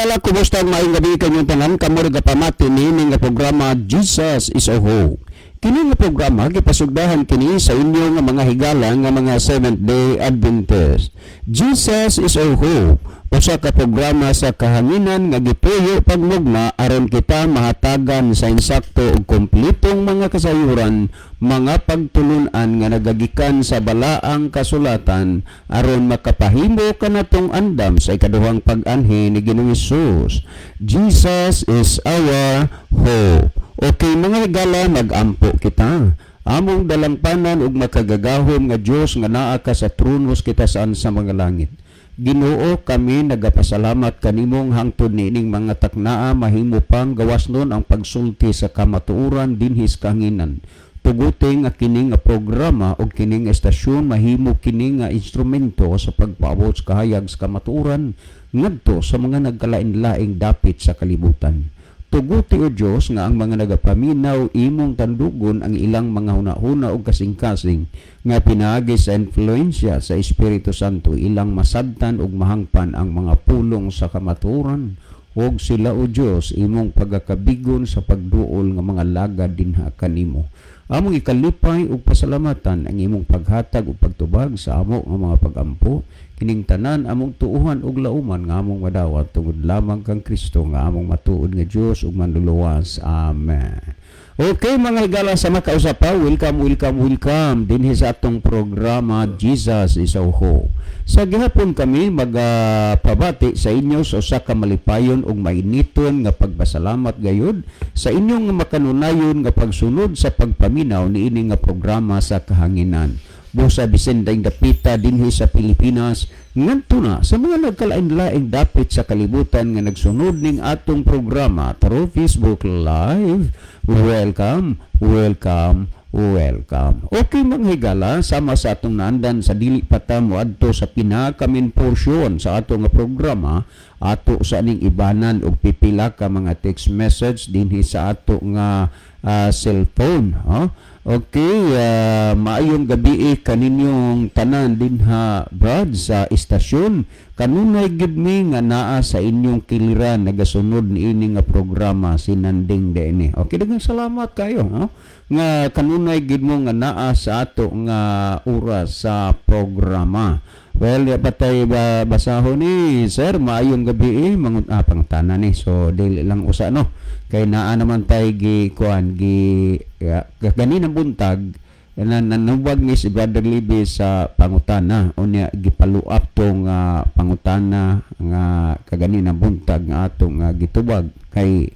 higala, kumusta ang maayong gabi kanyang tanan? Kamo rin kapamati ni nga programa Jesus is a Hope. Kini nga programa gipasugdahan kini sa inyo nga mga higala nga mga Seventh-day Adventist. Jesus is a Hope. Usa ka programa sa kahanginan nga gipuyo pagmugna aron kita mahatagan sa insakto ug kumpletong mga kasayuran, mga pagtulunan nga nagagikan sa balaang kasulatan aron makapahimo kanatong andam sa ikaduhang pag-anhi ni Ginoong Hesus. Jesus is our hope. Okay mga higala, mag-ampo kita. Among dalangpanan ug makagagahom nga Dios nga naa ka sa tronos kita saan sa mga langit. Ginoo, kami nagapasalamat kanimong hangtod niining mga taknaa mahimo pang gawas nun ang pagsulti sa kamatuoran dinhis kahanginan. Tuguting nga kining nga programa o kining estasyon mahimo kining nga instrumento sa pagpaabot sa kahayag sa kamatuoran ngadto sa mga nagkalain-laing dapit sa kalibutan. Tuguti o Diyos nga ang mga nagapaminaw imong tandugon ang ilang mga hunahuna o kasing-kasing nga pinaagi sa influensya sa Espiritu Santo ilang masabtan ug mahangpan ang mga pulong sa kamatuoran ug sila o Diyos imong pagakabigon sa pagduol nga mga lagad dinha kanimo. Among ikalipay ug pasalamatan ang imong paghatag ug pagtubag sa amo nga mga pagampo kining tanan among tuuhan ug lauman nga among madawat tungod lamang kang Kristo nga among matuod nga Dios ug manluluwas. Amen. Okay mga higala, sa makausap pa, welcome dinhi sa atong programa Jesus is our Hope. Sa gihapon kami magpabati sa inyo sa usa ka malipayon ug mainiton nga pagpasalamat gayud sa inyong makanunayon nga pagsunod sa pagpaminaw niini nga programa sa kahanginan. Busa bisan daing dapita dinhi sa Pilipinas ngadto na sa mga nagkalain-laing dapit sa kalibutan nga nagsunod ning atong programa through Facebook Live. Welcome. Okay mga higala, sama sa atong naandan sa dili pata moadto sa pinakamin porsyon sa atong programa, ato sa aning ibanan og pipila ka mga text message dinhi sa ato nga cellphone. Okay, maayong gabi kaninyong tanan dinha brad sa istasyon. Kanunay gid mi nga naa sa inyong kiliran nagasunod niini nga programa sinanding dinhi. Okay, daghang salamat kayo nga kanunay gid mo nga naa sa ato nga oras sa programa. Well, patay basahon ni sir, maayong gabi mangut pangutana ni. So dili lang usa no. Kay naa naman tay ganinang buntag nanubag ni si Brother Libby sa pangutana unya gipaluap tong pangutana nga kaganinang buntag nga atong gitubag kay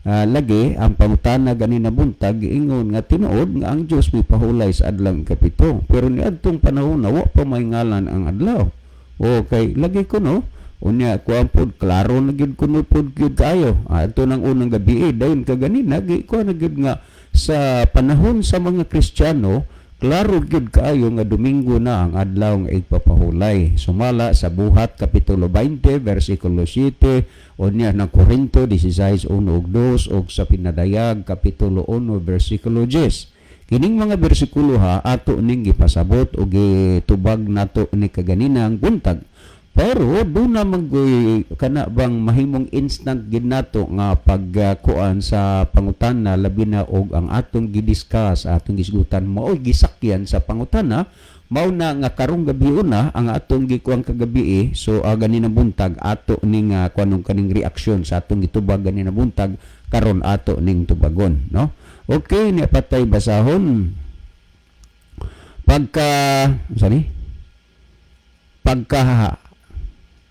lagi ang pangutana ganina buntag ingon nga tinuod nga ang Dios may pahulay sa adlaw kapito pero niadtong panahon wa pa may ngalan ang adlaw. Okay, lagi ko no unya kuan pod klaro na gid kuno pod gyud kayo ato nang unang gabi dayon kaganina kuan na gid nga sa panahon sa mga Kristiyano klaro gyud kayo nga Domingo na ang adlaw nga igpapahulay sumala sa Buhat kapitulo 20 bersikulo 7 unya ng Korinto 16:1 ug 2 ug sa Pinadayag kapitulo 1 bersikulo 10. Kining mga bersikulo ato ning gipasabot ug gitubag nato ni kaganina ang buntag. Pero doon naman kana bang mahimong instant gid nato nga pagkuan sa pangutana labi na og ang atong gidiscuss atong gisgutan mao gisakyan sa pangutana mao na nga karong gabi una ang atong gikuan kagabi so ganina buntag ato ning kuanong kaning reaksyon sa atong gitubag ganina buntag karon ato ning tubagon no. Okay ni patay basahon pagka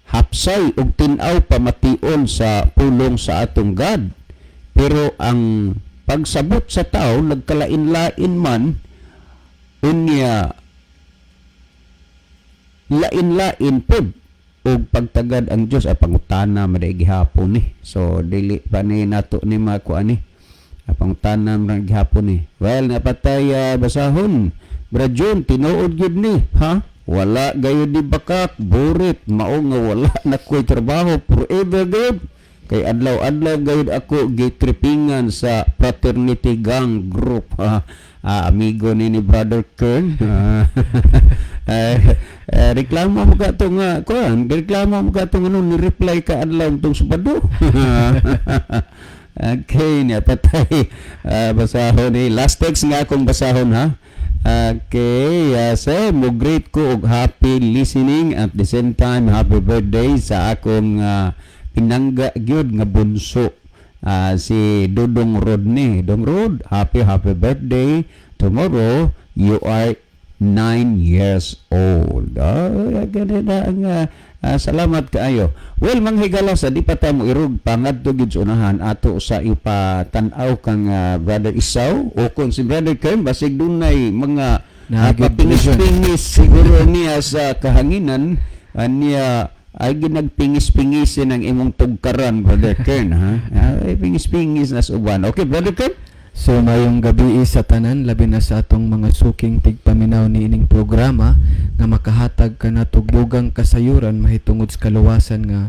hapsay og tin-aw pamation sa pulong sa atong God. Pero ang pagsabot sa tao nagkalain-lain man unya lain-lain pod og pagtagad ang Dios ay pangutana maday gihapon ni. So dili pa ni nato ni makuan ni pangutana man gihapon ni. Well napatay basahon Brajon tinuod gyud ni wala gayo di bakak burit mao nga wala na ko'y trabaho forever gayud kay adlaw-adlaw gayud ako gitripingan sa fraternity gang group amigo ni Brother Kern reklamo mo ka to nga kuan, reklamo mo ka to nga ni-reply ka adlaw tong Sabado. Okay, niya patay. Basahon ni last text nga akong basahon ha. Okay, say mo great ko og happy listening at the same time happy birthday sa akong pinangga gyud nga bunso. Si Dudong Rodney. Dong Rod, happy birthday. Tomorrow you are 9 years old. Ganun na ang salamat kaayo. Well, manghigala sa di pa ta mo irog pangadto gid sa unahan ato sa ipatanaw kang Brother Isaw o kung si Brother Kern basig dunay mga pingis-pingis siguro niya sa kahanginan niya ay ginagpingis-pingisin ang imong tugkaran, Brother Kern, ha? Ay pingis-pingis na suban. Okay, Brother Kern? So mayong gabi sa tanan, labi na sa atong mga suking tigpaminaw ni ining programa nga makahatag ka na tugdugang kasayuran mahitungod sa kaluwasan nga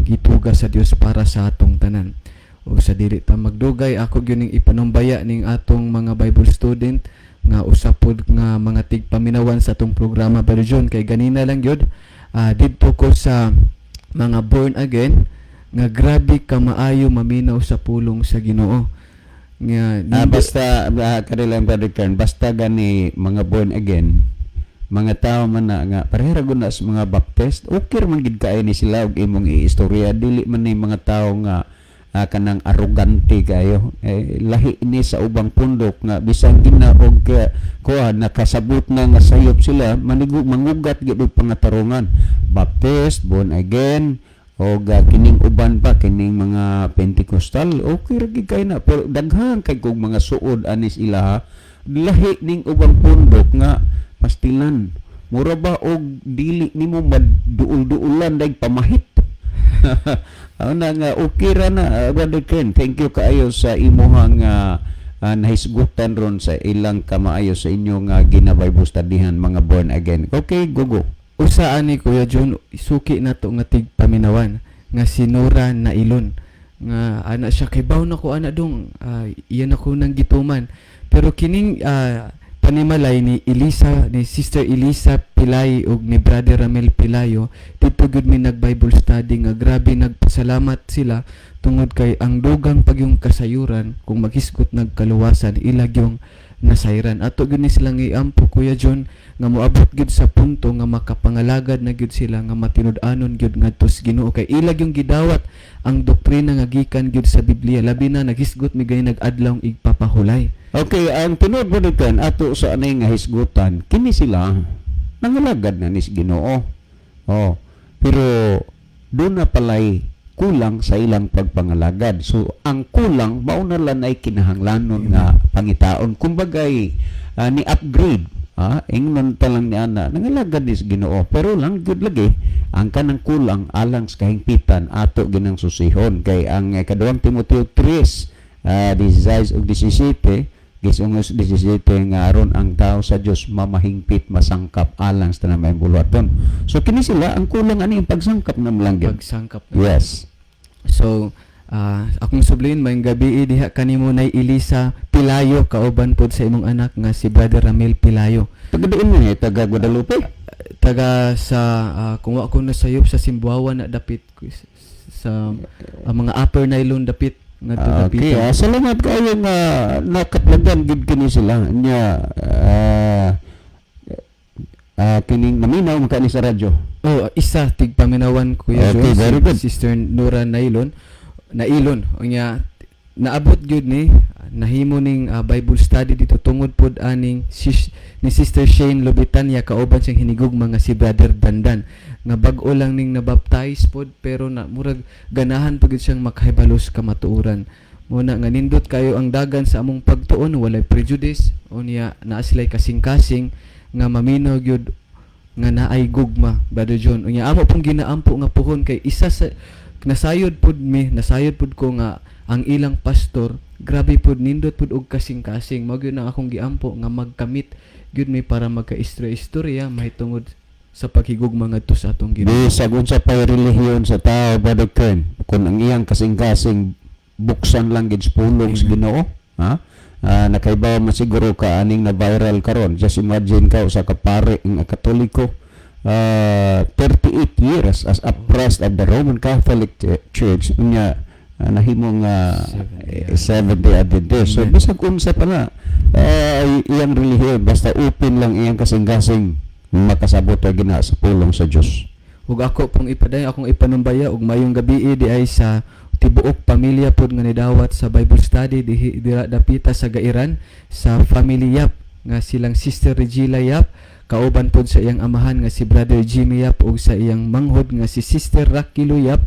gituga sa Dios para sa atong tanan. O sa dili ta magdugay, ako gyud ning ipanumbaya ning atong mga Bible student nga usapod nga mga tigpaminawan sa atong programa pero John kay ganina lang gyud didto ko sa mga born again nga grabe ka maayo maminaw sa pulong sa Ginoo. Nga basta kanilang Brother Kern, basta gani mga born again, mga tao man na nga parehara gud na sa mga baptist, okay man gid kaay ni sila og imong iistorya, dili man ni mga tao nga kanang arrogante kayo. Lahi ni sa ubang pundok nga bisan gina og kuha nakasabot na nga sayop sila mangugat gid og pangatarungan. Baptist, born again, o kining uban pa kining mga Pentecostal okay ra gid kay na pero daghan kay kog mga suod anis ila lahi ning ubang pundok nga pastilan mura ba og dili nimo maduol-duulan dag pamahit. Ana nga okay ra na Brother Ken, thank you kaayo sa imong nahisgutan ron sa ilang kamaayo sa inyong gina-Bible studyhan mga born again. Okay, go. Usaan ni Kuya John, suki na to nga tigpaminawan nga sinura na ilon nga ana siya kay baw na ko ana dong iyan ako nang gituman pero kining panimalay ni Sister Elisa Pilay ug ni Brother Ramel Pilayo dito gud mi nag Bible study nga grabe nagpasalamat sila tungod kay ang dugang pagyong kasayuran kung maghisgot nagkaluwasan ilag yung nasayran ato gud ni silang iampo Kuya John nga moabot gid sa punto nga makapangalagad na gid sila nga matinud-anon gid ngadto sa Ginoo kay ilag yung gidawat ang doktrina nga gikan gid sa Biblia labi na naghisgot mi gay nag-adlaw igpapahulay. Okay, ang tunod mo dito ato sa anay nga hisgutan kini sila nangalagad na ni Ginoo. Pero doon na palay kulang sa ilang pagpangalagad. So ang kulang mao na lang ay kinahanglanon nga pangitaon kumbagay ni upgrade. Ingnon talang ni ana nangalagad ni Ginoo pero lang good lagi ang kanang kulang alang sa kahingpitan ato ginang susihon kay ang kaduang Timoteo 3 16 ug 17 gisungos 17 nga aron ang tao sa Dios mamahingpit masangkap alang sa tanang buluhaton. So kini sila ang kulang ani ang pagsangkap na lang gid. Pagsangkap. Yes. So akong sublin may gabi diha kanimo nay Elisa Pilayo kauban pod sa imong anak nga si Brother Ramel Pilayo. Taga diin man taga Guadalupe. Taga sa kung wa ko nasayop sa Simbuawan na dapit sa mga Upper Nylon dapit ngadto dapit. Okay, salamat kayo nga nakatlagan gid kini sila nya kining naminaw man kani sa radyo. Isa tigpaminawan Kuya okay, Joe, si Sister Nora Nailon unya naabot gyud ni nahimo ning Bible study dito tungod pod aning ni Sister Shane Lobitania kauban siyang hinigugma nga si Brother Dandan nga bag-o lang ning nabaptize pod pero na murag ganahan pagid siyang makahibalos kamatuoran muna nga nindot kayo ang dagan sa among pagtuon walay prejudice unya naa sila'y kasing-kasing nga maminaw gyud nga naay gugma Brother John unya amo pong ginaampo nga puhon kay isa sa nasayod pud ko nga ang ilang pastor grabe pud nindot pud og kasing-kasing mao gyud ang akong giampo nga magkamit gyud mi para magka-istorya mahitungod sa paghigugma ngadto sa atong Ginoo. Sagon sa pay relihiyon sa tao Brother Kern kung ang iyang kasing-kasing buksan lang gid pulong sa Ginoo nakaibaw man siguro ka aning na viral karon. Just imagine ka usa ka pare nga Katoliko, 38 years as a priest of the Roman Catholic Church, unya nahimong 70 Adventist. So Amen. bisag unsa pa na iyang relihiyon, basta open lang iyang kasing-kasing makasabot ra gina sa pulong sa Dios. Ug ako pong ipaday akong ipanumbaya og mayong gabi di ay sa tibuok pamilya pod nga nidawat sa Bible study dira dapita sa Gairan sa family Yap nga silang Sister Regila Yap, kauban pod sa iyang amahan nga si Brother Jimmy Yap ug sa iyang manghod nga si Sister Rakilo Yap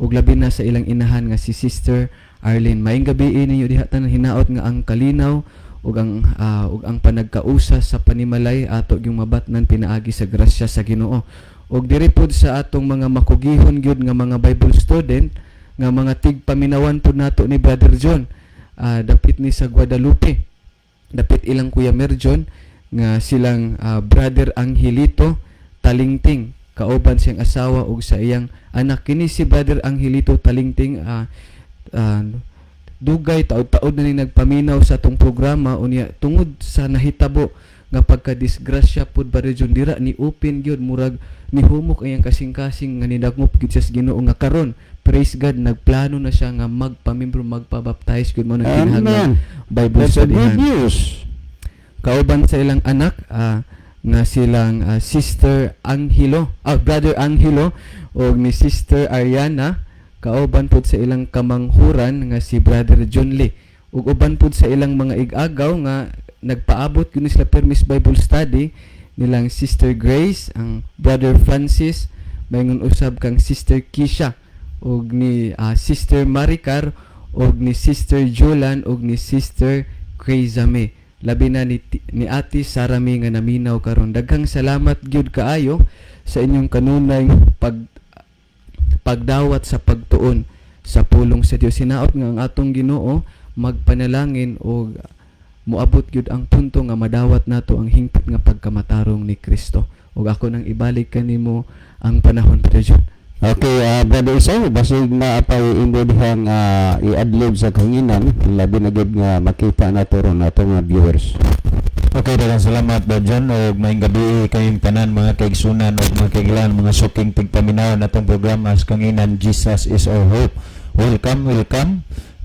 ug labi na sa ilang inahan nga si Sister Arlene. Maayong gabi ninyo diha tanan, hinaot nga ang kalinaw ug ang panagkausa sa panimalay ato gyung mabatnan pinaagi sa grasya sa Ginoo. Og diri pod sa atong mga makugihon gyud nga mga Bible student nga mga tigpaminawan pod nato ni Brother John, dapit ni sa Guadalupe, dapit ilang Kuya Merjon nga silang Brother Angelito Talingting, kauban siyang asawa ug sa iyang anak. Kini si Brother Angelito Talingting dugay taod-taod na ni nagpaminaw sa atong programa unya tungod sa nahitabo nga pagka-disgrasya pod ba region dira ni open gyud murag ni humok iyang kasing-kasing nga nidagmop gyud sa Ginoo nga karon praise God nagplano na siya nga magpamembro magpabaptize gyud mo nang kinahanglan Bible That's a study. good news. Kauban sa ilang anak nga silang Sister Angelo, Brother Angelo o ni Sister Ariana, kauban pod sa ilang kamanghuran nga si Brother John Lee ug uban pod sa ilang mga ig-agaw nga nagpaabot kuno sila permis Bible study nilang Sister Grace, ang Brother Francis, mayngon usab kang Sister Kisha ug ni Sister Maricar ug ni Sister Julan ug ni Sister Craizame. Labi na ni Ate Sarami nga naminaw karon. Daghang salamat gyud kaayo sa inyong kanunay pagdawat sa pagtuon sa pulong sa Dios. Sinaot nga ang atong Ginoo magpanalangin og moabot gyud ang punto nga madawat nato ang hingpit nga pagkamatarong ni Kristo. Ug ako nang ibalik kanimo ang panahon Brother John. Okay, Brother Isaw, basig na apay imo dihang i-adlib sa kahinginan, labi na gid nga makita nato ron nato nga viewers. Okay, daghang salamat Brother John ug maayong gabi kayong tanan mga kaigsunan ug mga kaigilan, mga suking tigpaminaw natong programa sa kanginan Jesus is our hope. Welcome.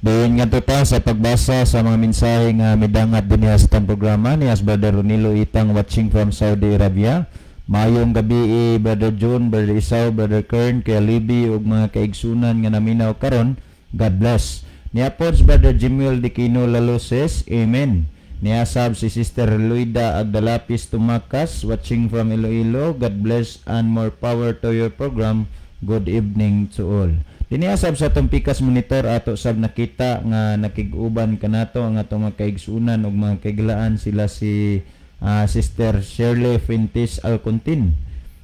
Doon nga ta sa pagbasa sa mga mensahe nga midangat dinhi sa tang programa ni Brother Ronilo Itang watching from Saudi Arabia. Mayong gabi Brother John, Brother Isaw, Brother Kern, kay Libby ug mga kaigsunan nga naminaw karon. God bless. Niapod Brother Jimuel Dikino Laloses. Amen. Niasab si Sister Luida Agdalapis Tumakas watching from Iloilo. God bless and more power to your program. Good evening to all. Diniasab sa atong pikas monitor ato sab nakita nga nakig-uban kanato ang atong mga kaigsunan ug mga kaiglaan sila si Sister Shirley Fuentes Alcontin,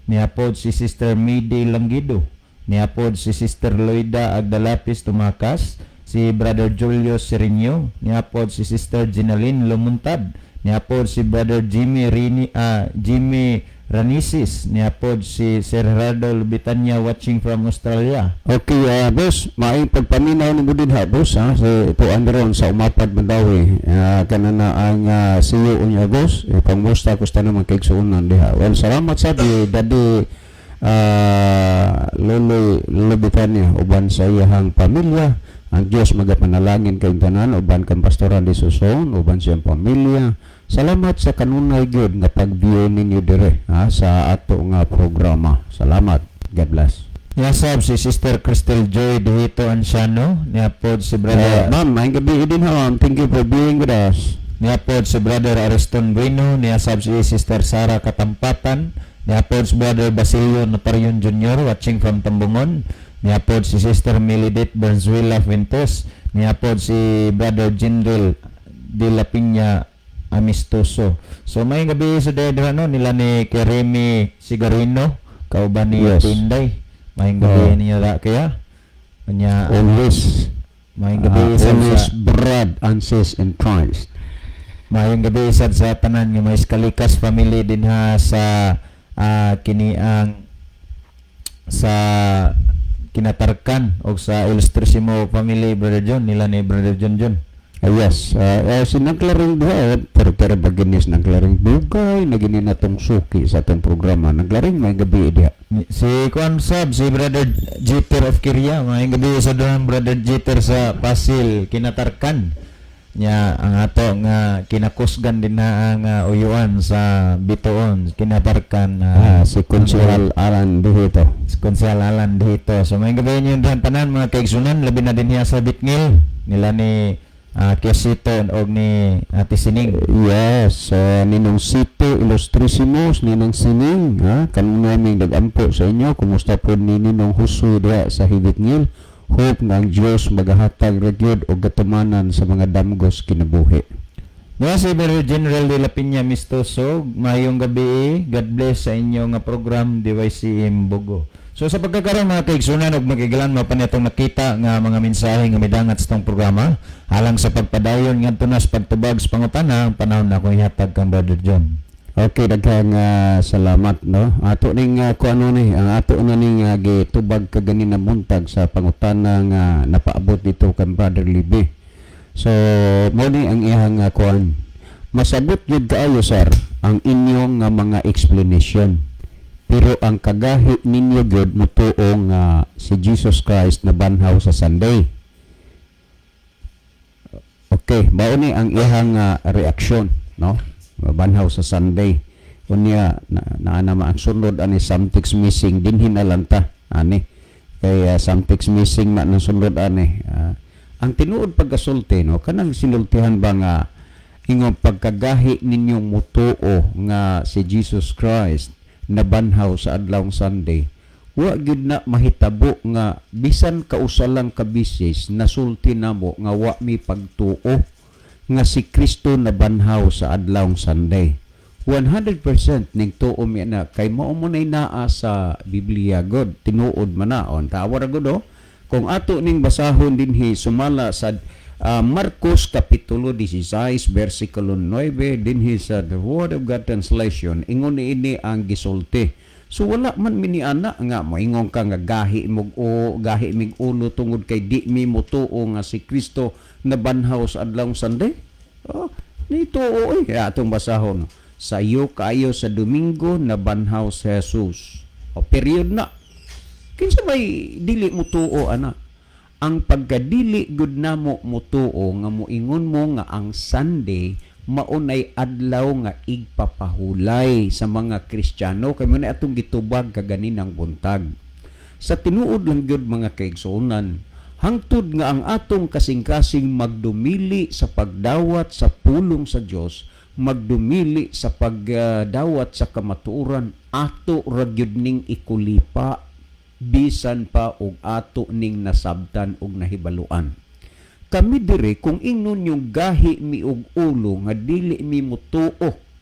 niapod si Sister Midi Langido, niapod si Sister Loida Agdalapis Tumakas, si Brother Julio Sereño, niapod si Sister Ginaline Lumuntad, niapod si Brother Jimmy Ranisis, niapod si Sir Gerardo Lubitania watching from Australia. Okay, boss, maayong pagpaminaw ni Budin ha, boss, ha, sa tuan ron sa umapad Mandawi. Kanana ang CEO niya, boss, pangmusta ko sa naman kaigsuunan diha. Well, salamat sa di, Daddy Lolo Lubitania, uban sa iyahang pamilya. Ang Diyos magapanalangin kayong tanan, uban kang Pastoral de Suson, uban siyang pamilya. Salamat sa kanunay gyud nga pag-view ninyo dire sa ato nga programa. Salamat. God bless. Niasab si Sister Crystal Joy Dihito Anciano, niapod si Brother Ma'am, maayong gabi din ha, ma'am. Thank you for being with us. niapod si Brother Ariston Bueno, niasab si Sister Sara Katampatan, niapod si Brother Basilio Notarion Jr. watching from Tambungon, niapod si Sister Melidit Berzuela Fuentes, niapod si Brother Jindril de la Piña Amistoso. So may gabi sa dehra no nila ni Keremi Sigarino kauban ni Yes. Tinday. May gabi niya ra kaya. Kanya Always, may gabi sa always brad and sis in Christ. mayong gabi sad sa tanan nga may Kalikas family din ha sa kiniang sa Kinatarkan o sa Ilustrasimo family Brother John nila ni Brother John. Yes, sinaglaring duha, pero baginis naglaring dugay, nagini na tong suki sa atong programa. Naglaring may gabi diha. Si Kwan Sab, si Brother Jeter of Kiria, mga gabi sa doon Brother Jeter sa Pasil, kinatarkan niya ang ato nga kinakusgan din na ang uyuan sa Bitoon, kinatarkan Si Konsehal Alan dito. si Konsehal Alan dito. So mga gabi niyo din tanan mga kaigsunan, labi na din niya sa Bitngil nila ni Kiosito o ni Ate Sining. Yes, Ninong Sito Ilustrissimos, Ninong Sining, kanong naming nag-ampo sa inyo. Kumusta po ni Ninong Husoy diha sa Hibitngil? Hope nga ang Diyos magahatag ragyod o gatumanan sa mga damgos kinabuhi. Nga si Brother General de la Piña Mistoso, mayong gabi, God bless sa inyo nga program DYCM Bogo. So sa pagkakaroon mga kaigsunan og magigilan mo pa nitong nakita nga mga mensahe nga midangat sa tong programa alang sa pagpadayon ngadto na sa pagtubag sa pangutana ang panahon na akong ihatag kang Brother John. Okay, daghang salamat, no. Ato ning kuano ni, ang ato na ning gitubag kaganina buntag sa pangutana nga napaabot dito kan Brother Libby. So mo ni ang iyang kuan. Masabot gyud kaayo sir ang inyong mga explanation. Pero ang kagahi ninyo gyud mutuo nga si Jesus Christ na banhaw sa Sunday. Okay, mao ni ang iyang reaksyon, no? Banhaw sa Sunday. Unya na naman ang sunod ani something's missing din hinalanta ani. Kay something's missing na nang sunod ani. Ang tinuod pagkasulti, no, kanang sinultihan ba nga ingong pagkagahi ninyong mutuo nga si Jesus Christ na banhaw sa adlawng Sunday, wa gyud na mahitabo nga bisan kausalang kabisis nasulti namo nga wa mi pagtuo nga si Kristo na banhaw sa adlawng Sunday. 100% ning tuo mi na kay mao mo nay naa sa Biblia god tinuod man naon tawar gud kung ato ning basahon dinhi sumala sa Marcos kapitulo 16 versikulo 9 dinhi sa The Word of God Translation ingon ini ang gisulti. So wala man miniana nga moingon ka nga gahi mig ulo tungod kay di mi mutuo nga si Kristo na banhaw sa adlawng Sunday. Nito atong basahon. Sayo kayo sa Domingo na banhaw si Jesus. Period na. Kinsa may dili mutuo ana? Ang pagkadili gud namo mutuo nga moingon mo nga ang Sunday maunay adlaw nga igpapahulay sa mga Kristiyano kay man atong gitubag kaganinang buntag. Sa tinuod lang gyud mga kaigsuonan, hangtod nga ang atong kasing-kasing magdumili sa pagdawat sa pulong sa Dios, magdumili sa pagdawat sa kamatuoran, ato ra gyud ning ikulipa bisan pa og ato ning nasabtan og nahibaluan. Kami dire kung ingnon yung gahi mi og ulo nga dili mi mutuo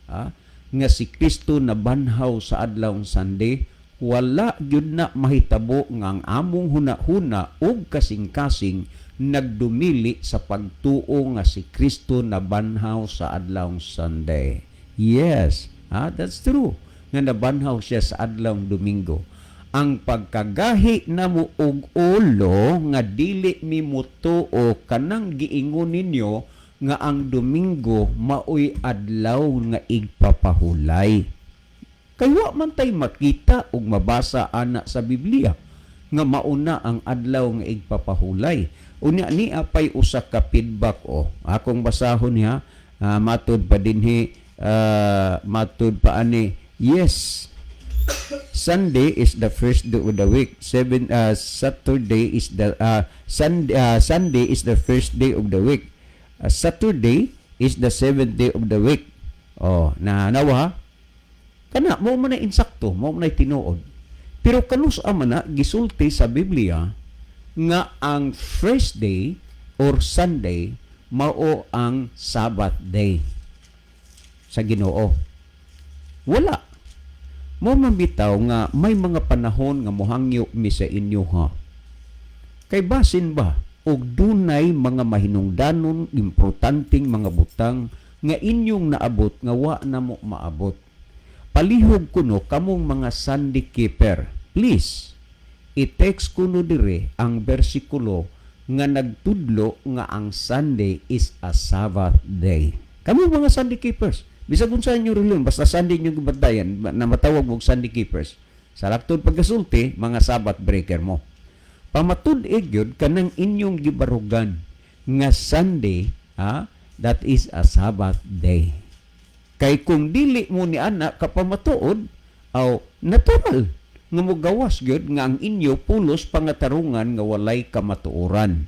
nga si Kristo na banhaw sa adlawng Sunday, wala gyud na mahitabo nga ang among hunahuna og kasing-kasing nagdumili sa pagtuo nga si Kristo na banhaw sa adlawng Sunday. Yes, that's true. Nga nabanhaw siya sa adlawng Domingo. Ang pagkagahi namo og ulo nga dili mi mutuo kanang giingon ninyo nga ang Domingo maoy adlaw nga igpapahulay. Kay wa man tay makita ug mabasa ana sa Biblia nga mauna ang adlaw nga igpapahulay. Unya ni apay usa ka feedback akong basahon niya matud pa dinhi matud pa ani. Yes, Sunday is the first day of the week. Saturday is the Sunday is the first day of the week. Saturday is the seventh day of the week. Nawa kana mo man na insakto, mo man na tinuod. Pero kanus man na gisulti sa Biblia nga ang first day or Sunday mao ang Sabbath day sa Ginoo. Wala mo mambitaw nga may mga panahon nga mohangyo mi sa inyo Kay basin ba og dunay mga mahinungdanon importanteng mga butang nga inyong naabot nga wa na mo maabot. Palihog kuno kamong mga Sunday keeper. Please, i-text kuno dire ang bersikulo nga nagtudlo nga ang Sunday is a Sabbath day. Kamo mga Sunday keepers, bisag unsa inyo reliyon, basta Sunday inyo gibatayan na matawag mong Sunday keepers. Sa laktod pagkasulti, mga Sabbath breaker mo. Pamatud-ig yun kanang inyong gibarugan nga Sunday, that is a Sabbath day. Kay kung dili mo ni ana kapamatuod, natural nga mogawas gyud nga ang inyo pulos pangatarungan nga walay kamatuoran.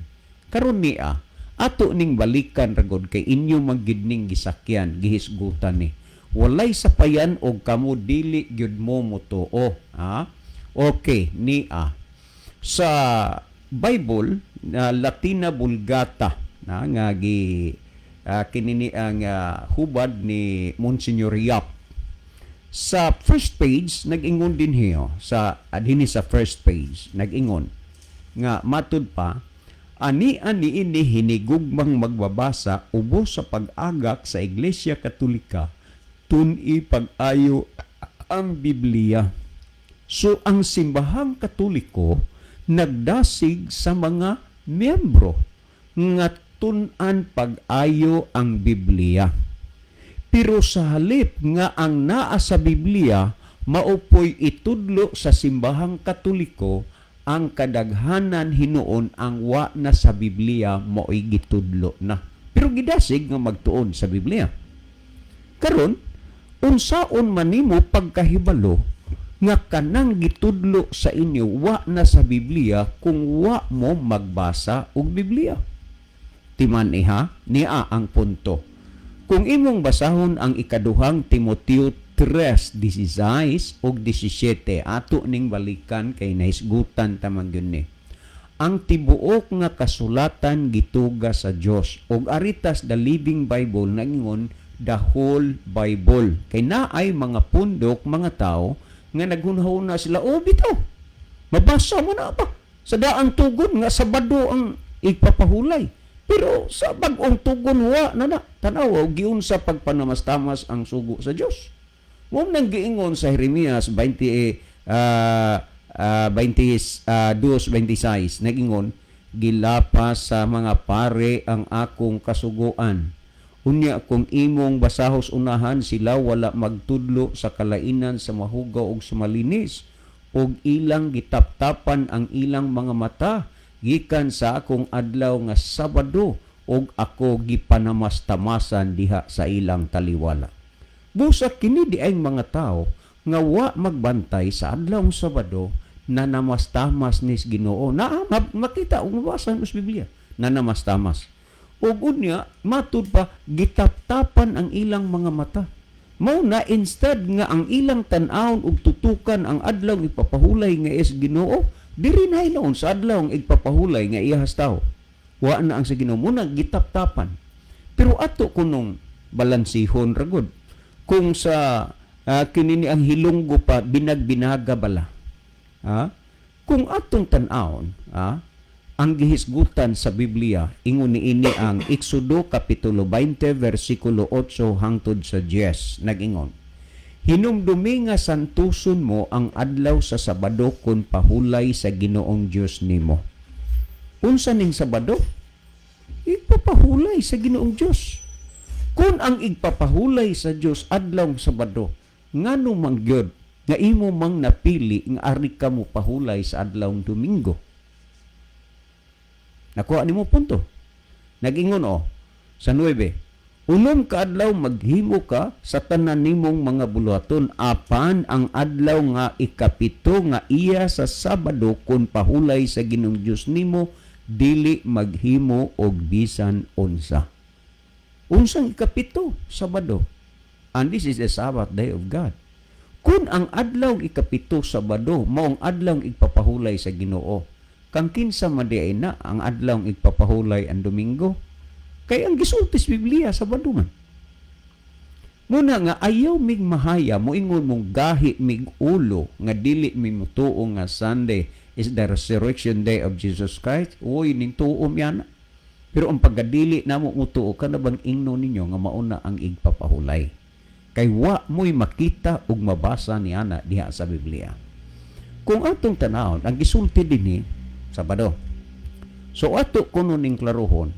Karon niya ato ning balikan ragod kay inyo manggid ning gisakyan gihisgutan ni. Walay sapayan og kamo dili gyud mo motuo. Okay niya. Sa Bible na Latina Vulgata nga kinini ang hubad ni Monsignor Yap. Sa first page, nag-ingon din hiyo, sa first page, nag-ingon, nga matud pa, ani-ani ini hinigugmang magbabasa ubo sa pag-agak sa Iglesia Katolika, tun-i pag-ayo ang Biblia. So, ang simbahang Katoliko, nagdasig sa mga miyembro, nga tun-an pag-ayo ang Biblia. Pero sa halip nga ang naa sa Biblia, maupoy itudlo sa simbahang Katoliko, ang kadaghanan hinuon ang wa na sa Biblia mao'y gitudlo na. Pero gidasig nga magtuon sa Biblia. Karon, unsaon manimo pagkahibalo nga kanang gitudlo sa inyo wa na sa Biblia kung wa mo magbasa og Biblia? Timan niya ang punto. Kung imong basahon ang ikaduhang Timoteo 3:16 ug 17, ato ning balikan kay nahisgutan tamang yun ni. Ang tibuok nga kasulatan gituga sa Dios ug aritas the Living Bible nangingon the whole Bible. Kay naay mga pundok mga tao nga naghunahuna sila, bitaw, mabasa mo na ba? Sa daang tugon nga Sabado ang ipapahulay. Pero sa bag-ong tugon wa na tanaw giun sa pagpanamastamas ang sugo sa Dios. Mo nang giingon sa Jeremias 22:26 nagingon, gilapas sa mga pare ang akong kasuguan. Unya kung imong basahos unahan, sila wala magtudlo sa kalainan sa mahugaw ug sumalinis, ug ilang gitaptapan ang ilang mga mata gikan sa akong adlaw nga Sabado, ug ako gipanamastamasan diha sa ilang taliwala. Busa kini di ay mga tao nga wa magbantay sa adlaw ng Sabado na namastamas nis Ginoo. Makita ug mabasa sa Biblia na namastamas. Ug unya matud pa gitaptapan ang ilang mga mata. Mao na instead nga ang ilang tan-awon ug tutukan ang adlaw ipapahulay nga is Ginoo, diri na noon sa adlaw ang igpapahulay nga iyahas tao. Wa na ang sa Ginoo muna gitaptapan. Pero ato kunong balansihon ragod. Kung sa kinini ang hilunggo pa binagbinaga bala. Kung atong tan-awon, ang gihisgutan sa Biblia ingon niini ang Exodo kapitulo 20 versikulo 8 hangtod sa 10 nag-ingon. Hinumdumi nga santuson mo ang adlaw sa Sabado kun pahulay sa Ginoong Dios nimo. Unsa ning Sabado? Igpapahulay sa Ginoong Dios. Kung ang igpapahulay sa Dios adlaw Sabado, ngano man gyud nga imo mang napili nga ari ka mo pahulay sa adlaw Domingo? Nakuha nimo punto. Nag-ingon sa 9. Unom ka adlaw maghimo ka sa tanan nimong mga buluhaton, apan ang adlaw nga ikapito nga iya sa Sabado kun pahulay sa Ginoong Dios nimo, dili maghimo og bisan unsa. Unsang ikapito? Sabado. And this is the Sabbath day of God. Kun ang adlaw ikapito Sabado maong adlaw igpapahulay sa Ginoo, kang kinsa madiay na ang adlaw igpapahulay ang Domingo? Kay ang gisultis Biblia Sabado man. Muna nga ayaw mig mahaya mo ingon mong gahi mig ulo nga dili mi mutuo nga Sunday is the resurrection day of Jesus Christ. Uy ning tuom yan. Pero ang pagkadili namo mutuo ka na bang ingno ninyo nga mauna ang igpapahulay. Kay wa mo'y makita ug mabasa ni ana diha sa Biblia. Kung atong tanawon ang gisulti dinhi Sabado. So ato kuno ning klarohon,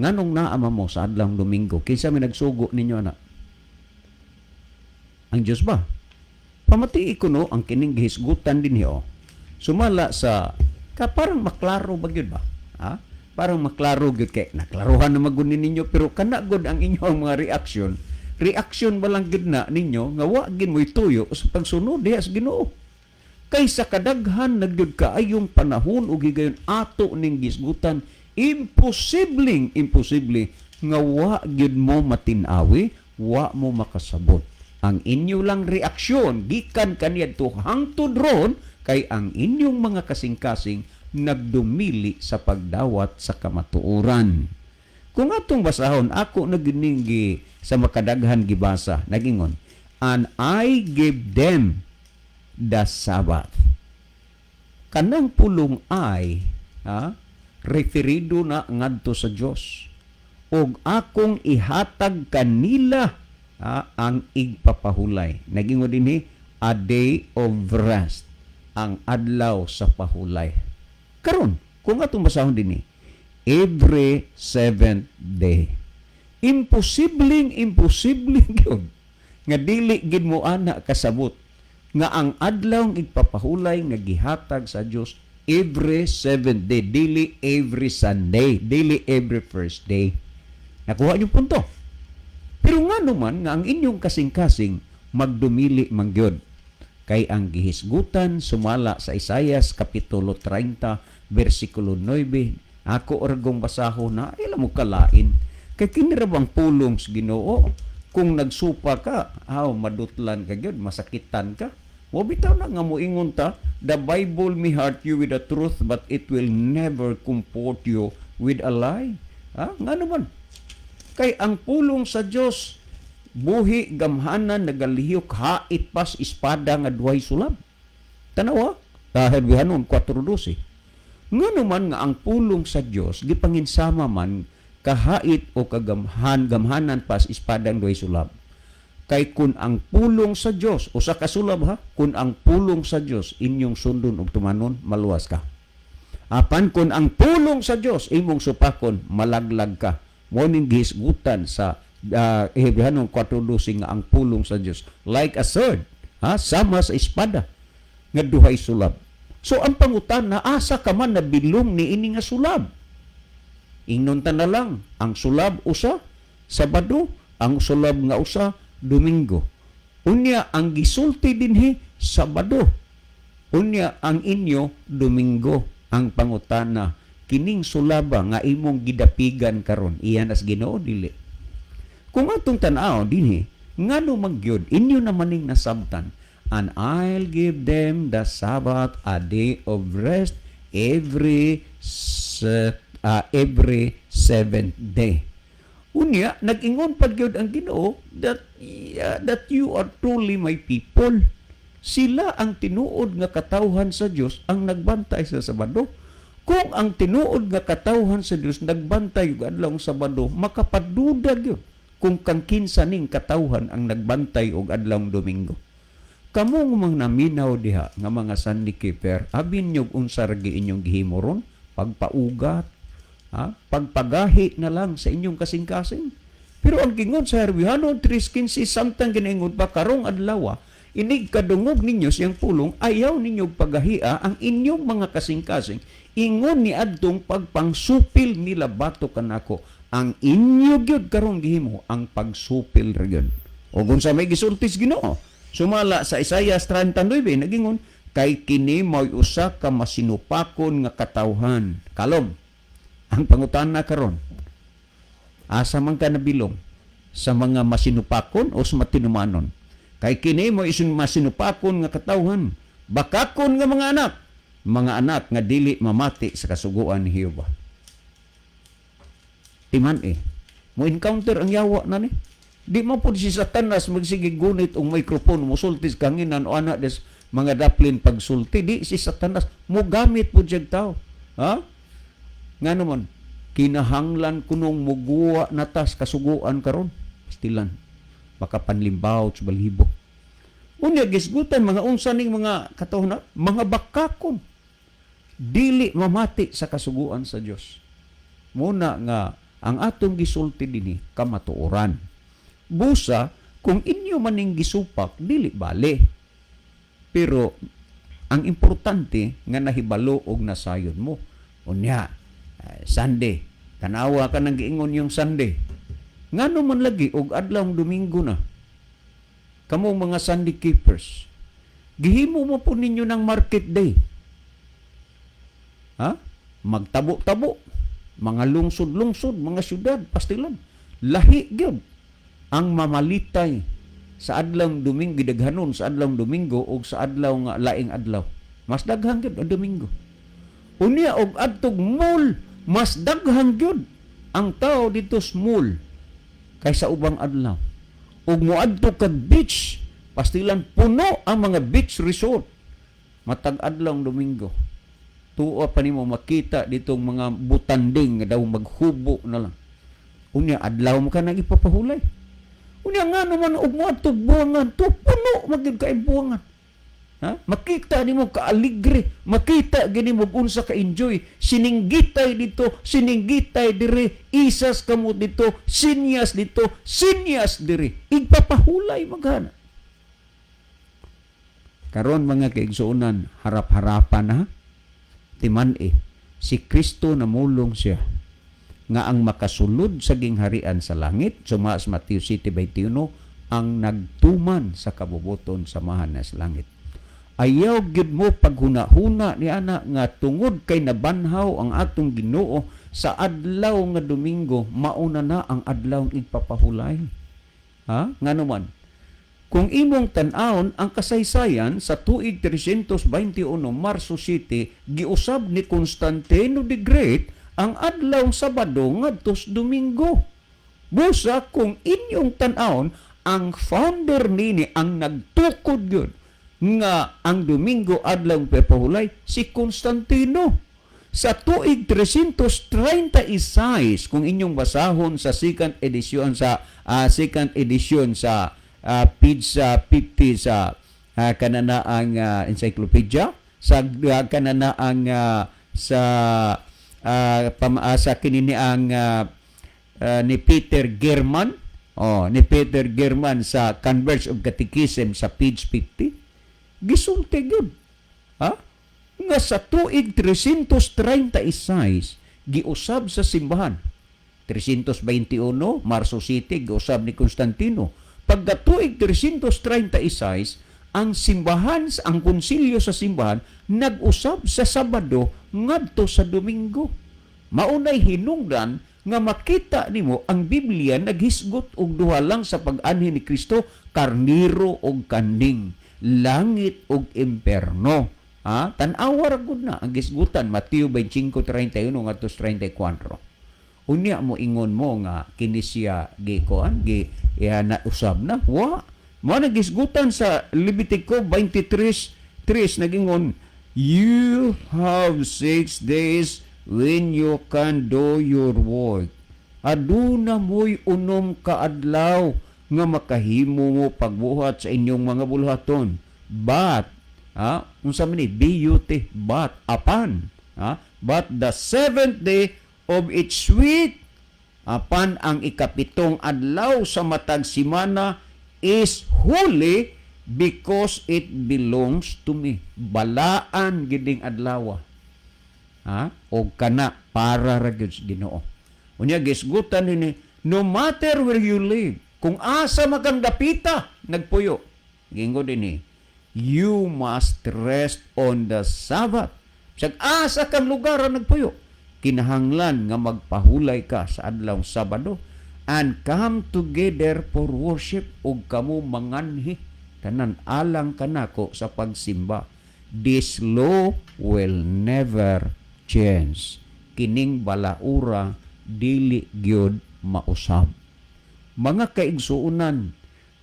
nganong naama mo sa adlang Domingo, kinsa may nagsugo ninyo anak? Ang Diyos ba? Pamati kuno ang kining gihisgutan din hiyo. Sumala sa parang maklaro ba gyud ba? Ha? Parang maklaro gyud kay naklaruhan na magunin ninyo pero kana gud ang inyong mga reaksyon. Reaksyon ba lang gyud na ninyo nga wa gid mo'y tuyo sa pagsunod diha sa Ginoo. Kaysa kadaghan nagyud kaayong panahon ug higayon ato ning gisgutan, imposible nga wa gyud mo matinawi, wa mo makasabot. Ang inyo lang reaksyon gikan kaniadto hangtod ron kay ang inyong mga kasing-kasing nagdumili sa pagdawat sa kamatuoran. Kung atong basahon, ako nagininggi sa makadaghan gibasa, nagingon, and I gave them the Sabbath. Kanang pulong ay, referido na ngadto sa Dios. Og akong ihatag kanila ang igpapahulay. Nagingon dinhi, a day of rest, ang adlaw sa pahulay. Karon, kung atong basahon dinhi, every seventh day. Imposibleng yun. Nga dili gid mo ana kasabot nga ang adlaw ng igpapahulay nga gihatag sa Dios every seventh day, dili every Sunday, dili every first day. Nakuha niyo punto. Pero nga naman nga ang inyong kasing-kasing magdumili mangyod kay ang gihisgutan sumala sa Isaias kapitulo 30 versikulo 9. Ako orgong basaho na ila mo kalain kay kinirabang pulong sa Ginoo. Kung nagsupa ka, madutlan ka gyud, masakitan ka. Wa bitaw na nga moingon ta, the Bible may hurt you with the truth but it will never comfort you with a lie. Nga naman. Kay ang pulong sa Dios buhi gamhanan nagalihok hait pas espada nga duhay sulab. Tanawa, Herbihanon 4:12. Nga naman nga ang pulong sa Dios gipanginsama man kahait o gamhanan pas espada nga duhay sulab. Kay kun ang pulong sa Dios usa ka sulab kun ang pulong sa Dios inyong sundon ug tumanon, maluwas ka. Apan kun ang pulong sa Dios imong supakon, malaglag ka. Morning gihisgutan sa Hebreano 4:12 nga ang pulong sa Dios like a sword, sama sa espada nga duhay sulab. So ang pangutan na asa ka man nabilong ni ini nga sulab. Ingnon ta na lang, ang sulab usa Sabado, ang sulab nga usa Domingo. Unya ang gisulti dinhi Sabado. Unya ang inyo Domingo. Ang pangutana, kining sulaba nga imong gidapigan karon iyan as Ginoo dili. Kung atong tan-aw dinhi ngano magyud inyo naman ning nasabtan, and I'll give them the Sabbath, a day of rest every seventh day. Unya nag-ingon pad gyud ang Ginoo that you are truly my people. Sila ang tinuod nga katawhan sa Dios ang nagbantay sa Sabado. Kung ang tinuod nga katawhan sa Dios nagbantay og adlaw Sabado, makapaduda gyud kung kang kinsa ning katawhan ang nagbantay og adlaw Domingo. Kamo mga naminaw diha nga mga Sunday keeper, abin nyo unsa ra inyong gihimo ron, pagpaugat, pagpagahi na lang sa inyong kasing-kasing. Pero ang gingon sa Herbiano 3:15 samtang ginaingon pa karong adlaw, inig kadungog ninyo siyang pulong, ayaw ninyo paghahia ang inyong mga kasing-kasing. Ingon ni adtong pagpangsupil nila bato kanako. Ang inyo gyud karong gihimo ang pagsupil ra gyud. O kung sa may gisultis Ginoo, sumala sa Isaias 39 nagingon, kay kini mo'y usa ka masinupakon nga katawhan. Kalom, ang pangutana karon, asa man ka nabilong? Sa mga masinupakon o sa matinumanon? Kay kini mo isun masinupakon nga katawhan, bakakon nga mga anak nga dili mamati sa kasuguan ni Jehova. Timan mo encounter ang yawa na ni. Di mo po si Satanas magsige gunit og microphone mo sultis kanginan o anak des mga daplin pagsulti. Di si Satanas mo gamit po jeg tao. Nga naman kinahanglan kunong muguwa natas kasuguan karon. Pastilan baka panlimbaw sa balibo. Unya gisgutan mga unsa ning mga katawhan, mga bakakon. dili mamati sa kasuguan sa Dios. Muna nga ang atong gisulti dinhi kamatuoran. Busa kung inyo maning gisupak dili bali. Pero ang importante nga nahibalo og nasayon mo. Unya, Sunday, tanawa ka nang giingon yung Sunday. Ngano man lagi og adlaw Domingo na. Kamo mga Sunday keepers, gihimo mo po ninyo ng market day. Ha? Magtabo-tabo, mga lungsod-lungsod, mga syudad, pastilan. Lahi gyud ang mamalitay sa adlaw Domingo, gidaghanon sa adlaw Domingo o sa adlaw nga laing adlaw. Mas daghang gyud ang Domingo. Unya og adtog mall, mas daghang gyud ang tao dito sa mall kaysa ubang adlaw. Ug moadto kag beach, pastilan puno ang mga beach resort. Matag adlaw Domingo. Tuwa pa nimo makita ditong mga butanding nga daw maghubo na lang. Unya adlaw mo ka nang ipapahulay. Unya nga naman og moadto buwangan, to puno magid ka buwangan. Ha? Makita nimo ka aligre, makita gini mo unsa ka enjoy, sininggitay dito, sininggitay dire, isas kamo dito, sinyas dire. Igpapahulay maghana. Karon mga kaigsuonan, harap-harapan ha. Timan si Kristo namulong siya nga ang makasulod sa gingharian sa langit, sumaas Matthew 7:21, ang nagtuman sa kabubuton samahan na sa langit. Ayaw gyud mo paghuna-huna ni ana nga tungod kay nabanhaw ang atong Ginoo sa adlaw nga Domingo, mauna na ang adlaw igpapahulay. Ha? Ngano man? Kung imong tan-awon ang kasaysayan sa tuig 321 Marso 7, giusab ni Constantino the Great ang adlaw Sabado ngadto sa Domingo. Busa kung inyong tan-awon ang founder nini ang nagtukod gyud nga ang Domingo adlaw pepahulay si Constantino. Sa tuig 336 kung inyong basahon sa second edition sa page 50 sa kananaang encyclopedia, sa kananaang sa kinini ang ni Peter German, sa Converts of Catechism sa page 50. Gisulti gyud. Ha? Nga sa tuig 336 giusab sa simbahan. 321 Marso 7 giusab ni Constantino. Pagka tuig 336 ang simbahan, ang konsilyo sa simbahan nag-usab sa Sabado ngadto sa Domingo. Maunay hinungdan nga makita nimo ang Biblia naghisgot og duha lang sa pag-anhi ni Kristo, karniro og kanding, langit og imperno. Ha? Tan-awa ra gud na ang gisgutan Mateo 25:31 ngadto 34. Unya mo ingon mo nga kini siya gikuan na usab na. Wa mo nagisgutan sa Levitico 23:3 nagingon, you have 6 days when you can do your work. Aduna mo'y unom ka adlaw nga makahimo mo pagbuhat sa inyong mga bulhaton. But unsa man ni BUT, but apan, but the seventh day of each week, apan ang ikapitong adlaw sa matag simana is holy because it belongs to me. Balaan giding adlaw. O kana para ra gyud sa Ginoo. Unya gisgutan ni no matter where you live, kung asa makang dapita nagpuyo. Gingon dinhi, you must rest on the Sabbath. Sa asa kang lugar nagpuyo, kinahanglan nga magpahulay ka sa adlaw Sabado and come together for worship ug kamo manganhi tanan alang kanako sa pagsimba. This law will never change. Kining balaura dili gyud mausab. Mga kaigsuonan,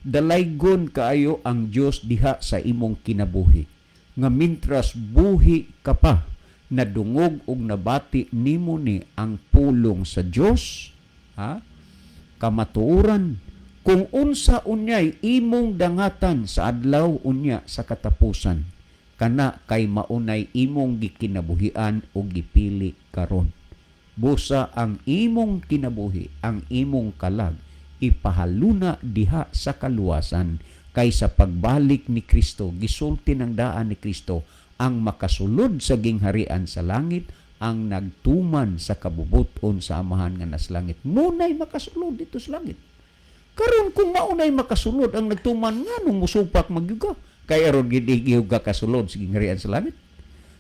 dalaygon kaayo ang Dios diha sa imong kinabuhi. Nga mintras buhi ka pa, nadungog og nabati nimo ni ang pulong sa Dios, kamatuoran kung unsa unyay imong dangatan sa adlaw unya sa katapusan. kana kay maunay imong gikinabuhian o gipili karon. Busa ang imong kinabuhi, ang imong kalag, ipahaluna diha sa kaluwasan kay sa pagbalik ni Kristo, gisulti ng daan ni Kristo, ang makasulod sa gingharian sa langit, ang nagtuman sa kabubuton sa amahan nga nas langit. Munay makasulod dito sa langit. Karon kung maunay makasulod ang nagtuman, nga nung musupak magyuga, kay aron gid-giyuga kasulod sa gingharian sa langit.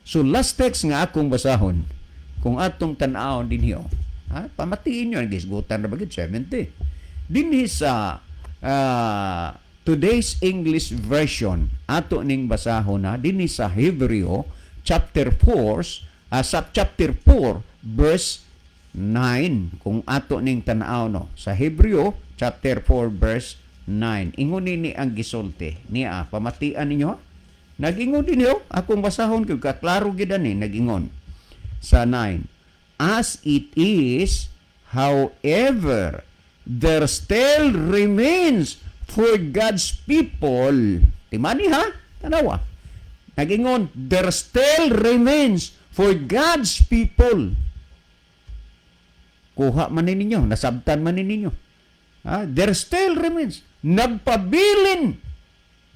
So last text nga akong basahon, kung atong tan-awon dinhi, pamatiin nyo, ang gisgutan na bagid 70. Dinhi sa today's English version, ato ning basahon na, dinhi sa Hebreo, chapter 4, verse 9. Kung ato ning tan-aw no, sa Hebreo, chapter 4, verse 9. Ingon ni ang gisulti. Niya, pamatian ninyo. Nag-ingon din niyo, akong basahon, kung kaklaro gid ani, nag-ingon. Sa 9, as it is, however, there still remains for God's people. Timani ha? Tanawa. Nag-ingon, there still remains for God's people. Kuha man ninyo, nasabtan man ninyo. There still remains. Nagpabilin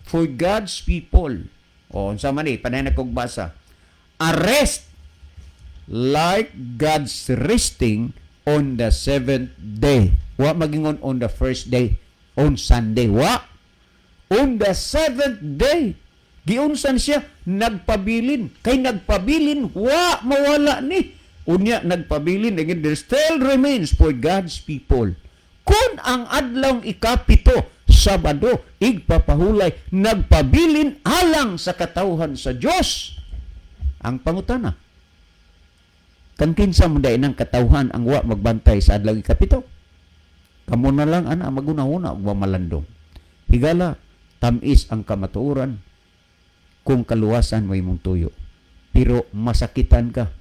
for God's people. O, sa mani, panay na kong basa. Arrest like God's resting on the 7th day. Wa magingon on the first day, on Sunday. Wa. On the 7th day. Giunsan siya, nagpabilin. Kay nagpabilin, wa mawala ni. Unya, nagpabilin. Again, there still remains for God's people. Kung ang adlong ikapito, Sabado, igpapahulay, nagpabilin alang sa katawhan sa Diyos. Ang pangutana, kan kinsa mo dayon ng katawhan ang wa magbantay sa adlaw ikapito? Kamo na lang ana magunahuna ug malandong. Higala tamis ang kamatuoran kung kaluwasan mo imong tuyo. Pero masakitan ka,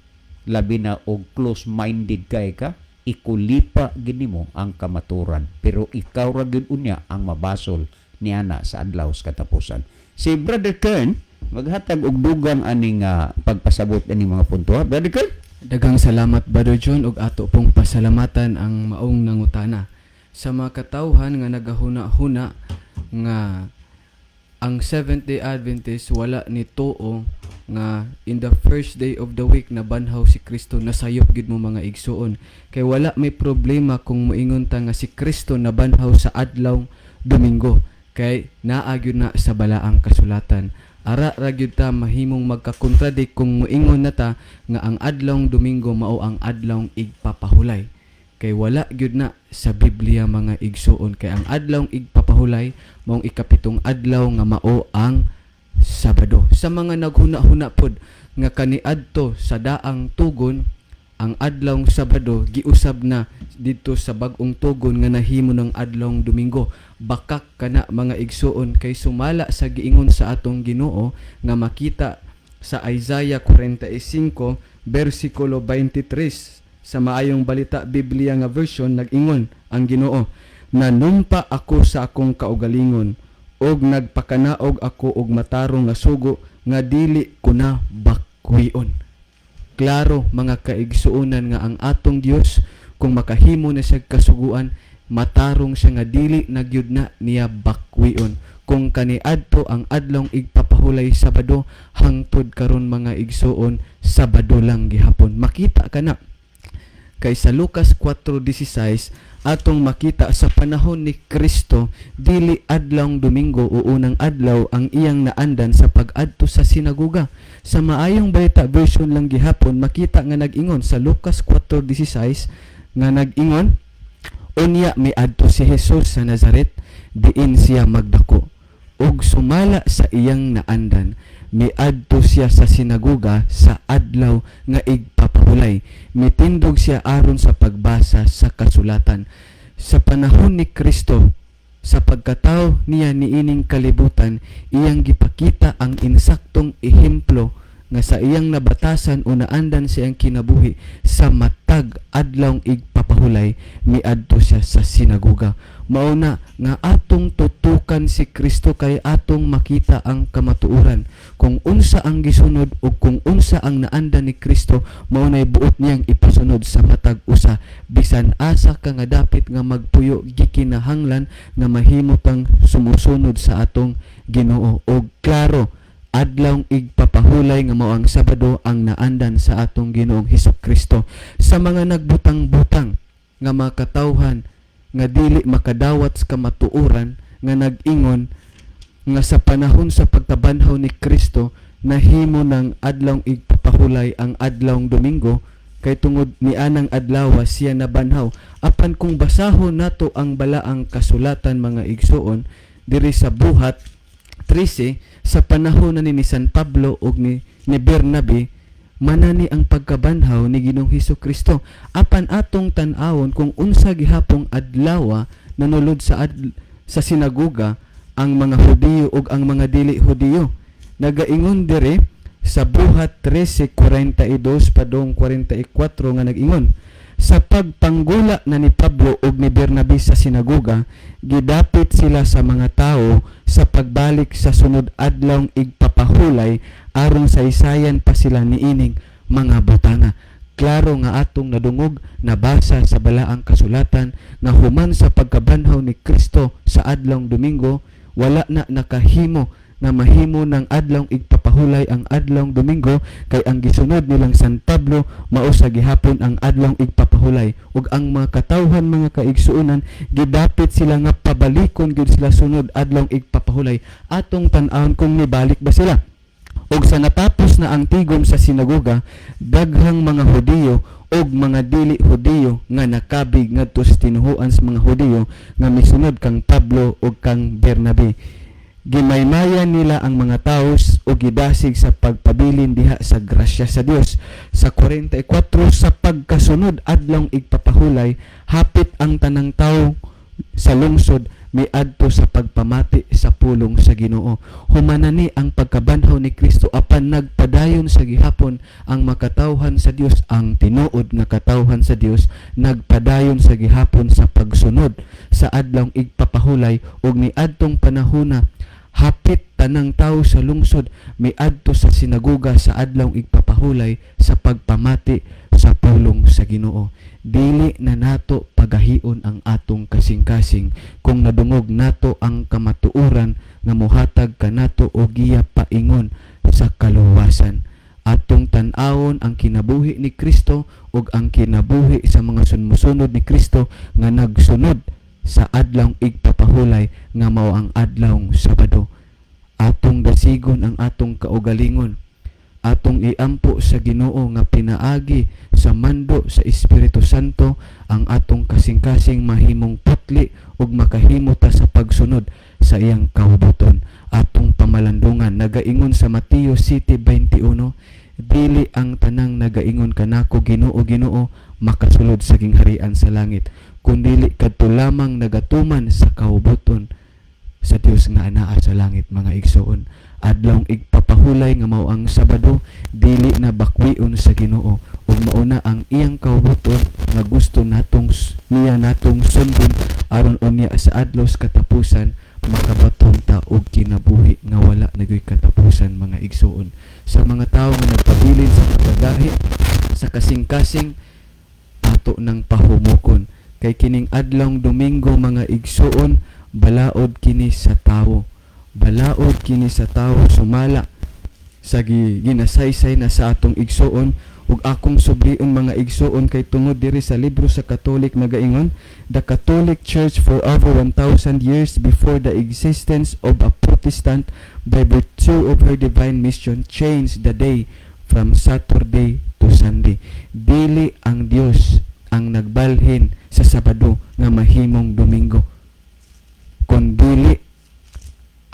labi na og close-minded kay ka, ikulipa gini mo ang kamatuoran. Pero ikaw ra gyud unya ang mabasol niana sa adlaw sa katapusan. Si Brother Kern maghatag og dugang aning pagpasabot aning mga punto. Brother Kern, Daghang salamat, Brother John, ug ato pong pasalamatan ang maong nangutana sa mga katawhan nga nagahuna-huna nga ang Seventh-day Adventist wala ni tuo nga in the first day of the week na banhaw si Kristo, nasayop gid mo mga igsuon. Kay wala may problema kung moingon ta nga si Kristo na banhaw sa adlaw Domingo, kay naa gyud na sa balaang kasulatan. Ara ra gyud ta mahimong magkakontradik kung moingon na ta nga ang adlawng Domingo mao ang adlawng igpapahulay. Kay wala gyud na sa Biblia mga igsuon, kay ang adlawng igpapahulay maong ikapitong adlaw nga mao ang Sabado. Sa mga naghuna-huna pod nga kaniadto sa daang tugon, ang adlawng Sabado giusab na dito sa bag-ong tugon nga nahimo ng adlawng Domingo. Bakak kana mga igsuon, kay sumala sa giingon sa atong Ginoo nga makita sa Isaiah 45 versikulo 23 sa Maayong Balita Biblia nga version. Nag-ingon ang Ginoo, nanumpa ako sa akong kaugalingon og nagpakanaog ako og matarong nga sugo nga dili ko na bakwion. Klaro mga kaigsuonan nga ang atong Dios kung makahimo na siya kasuguan, matarong siya nga dili na gyud na niya bakwion. Kung kaniadto ang adlong igpapahulay Sabado, hangtod karon mga igsuon, Sabado lang gihapon. Makita ka na kay sa Lucas 4:16 atong makita sa panahon ni Kristo, dili adlawng Domingo o unang adlaw ang iyang naandan sa pag-adto sa sinagoga. Sa Maayong Balita version lang gihapon, makita nga nag-ingon sa Lucas 4:16 nga nag-ingon, unya miadto si Jesus sa Nazaret, diin siya magdako, ug sumala sa iyang naandan, miadto siya sa sinagoga sa adlaw nga igpapahulay. Mitindog siya aron sa pagbasa sa kasulatan. Sa panahon ni Kristo, sa pagkatao niya niining kalibutan, iyang gipakita ang insaktong ehemplo nga sa iyang nabatasan o naandan sa iyang kinabuhi sa matag adlawng igpapahulay miadto siya sa sinagoga. Mauna nga atong tutukan si Kristo kay atong makita ang kamatuoran. Kung unsa ang gisunod o kung unsa ang naandan ni Kristo, maunay buot niyang ipasunod sa matag usa. Bisan asa ka nga dapit nga magpuyo gikinahanglan nga mahimo kang sumusunod sa atong Ginoo. Og klaro, adlawng igpapahulay nga mao ang Sabado ang naandan sa atong Ginoong Hesukristo. Sa mga nagbutang-butang nga makatawhan nga dili makadawat sa kamatuoran nga nag-ingon nga sa panahon sa pagkabanhaw ni Kristo nahimo ng adlawng igpapahulay ang adlawng Domingo kay tungod ni anang adlaw siya nabanhaw. Apan kung basahon nato ang balaang kasulatan mga igsoon diri sa buhat 13 sa panahon na ni San Pablo ug ni Bernabe manani ang pagkabanhaw ni Ginoong Hesukristo. Apan atong tan-awon kung unsa gihapong adlaw nanulod sa sinagoga ang mga Hudiyo ug ang mga dili Hudiyo. Nagaingon dire sa buhat 13:42 padong 44 nga nag-ingon, sa pagpanggula na ni Pablo ug ni Bernabe sa sinagoga, gidapit sila sa mga tawo sa pagbalik sa sunod adlawng igpapahulay aron sa isayan pa sila niining mga butanga. Klaro nga atong nadungog nabasa sa balaang kasulatan nga human sa pagkabanhaw ni Kristo sa adlawng Domingo, wala na nakahimo na mahimo ng adlawng igpapahulay ang adlawng Domingo kay ang gisunod nilang San Pablo mao sa gihapon ang adlawng igpapahulay ug ang mga katawhan mga kaigsuonan gidapit sila nga pabalikon gid sila sunod adlawng igpapahulay. Atong tan-awon kung nibalik ba sila. Og sa natapos na ang tigom sa sinagoga, daghang mga Hudiyo og mga dili Hudiyo nga nakabig ngadto sa tinuhuan sa mga Hudiyo nga misunod kang Pablo ug kang Bernabe. Gimaymayan nila ang mga taos o gidasig sa pagpabilin diha sa grasya sa Dios. Sa 44 sa pagkasunod adlawng igpapahulay, hapit ang tanang tawo sa lungsod miadto sa pagpamati sa pulong sa Ginoo. Humanani ang pagkabanhaw ni Kristo apan nagpadayon sa gihapon ang makatawhan sa Dios, ang tinuod nga katawhan sa Dios nagpadayon sa gihapon sa pagsunod sa adlawng igpapahulay ug niadtong panahona hapit tanang tawo sa lungsod miadto sa sinagoga sa adlawng igpapahulay sa pagpamati sa pulong sa Ginoo. Dili na nato pagahion ang atong kasing-kasing kung nadungog nato ang kamatuoran nga mohatag kanato og giya paingon sa kaluwasan. Atong tan-awon ang kinabuhi ni Kristo ug ang kinabuhi sa mga sumusunod ni Kristo nga nagsunod sa adlawng igpapahulay nga mao ang adlawng Sabado. Atong dasigon ang atong kaugalingon, atong iampo sa Ginoo nga pinaagi sa mando sa Espiritu Santo ang atong kasing-kasing mahimong putli ug makahimo ta sa pagsunod sa iyang kahubuton. Atong pamalandungan nagaingon sa Mateo 7:21, dili ang tanang nagaingon kanako Ginoo Ginoo makasulod sa gingharian sa langit, kundili kadto lamang nagatuman sa kahubuton sa Dios nga anaa sa langit. Mga igsoon, adlawng igpapahulay nga mao ang Sabado, dili na bakwion sa Ginoo ug mauna ang iyang kahubuton nga gusto natong sundon aron unya sa adlaw sa katapusan makabaton ta og kinabuhi nga wala nagoy katapusan. Mga igsoon, sa mga tawo nga nagpabilin sa pagdadahi sa kasing-kasing ato ng pahumukon kay kining adlawng Domingo mga igsoon, balaod kini sa tawo. Balaod kini sa tawo sumala sa ginasaysay na sa atong igsoon ug akong sublion mga igsoon kay tungod diri sa libro sa Katolik nagaingon, the Catholic Church for over 1,000 years before the existence of a Protestant by virtue of her divine mission changed the day from Saturday to Sunday. Dili ang Dios ang nagbalhin sa Sabado nga mahimong Domingo, kundili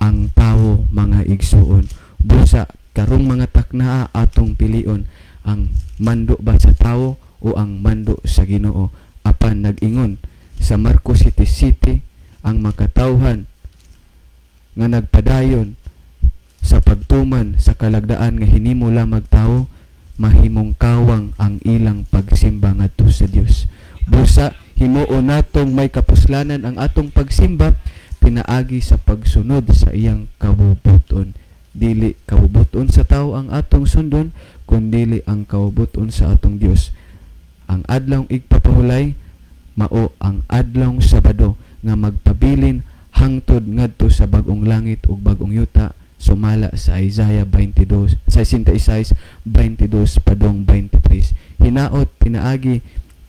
ang tawo mga igsuon. Busa karong mga taknaa atong pilion ang mando ba sa tawo o ang mando sa Ginoo. Apan nag-ingon sa Marcos 7:7 ang makatawhan nga nagpadayon sa pagtuman sa kalagdaan nga hinimo lamang tawo, mahimong kawang ang ilang pagsimba ngadto sa Dios. Busa himuon natong may kapuslanan ang atong pagsimba pinaagi sa pagsunod sa iyang kabubuton. Dili kabubuton sa tao ang atong sundon, kundili ang kabubuton sa atong Dios. Ang adlawng igpapahulay mao ang adlawng Sabado nga magpabilin hangtod ngadto sa bag-ong langit ug bag-ong yuta, sumala sa Isaiah 22, sa 66:22 padong 23. Hinaot pinaagi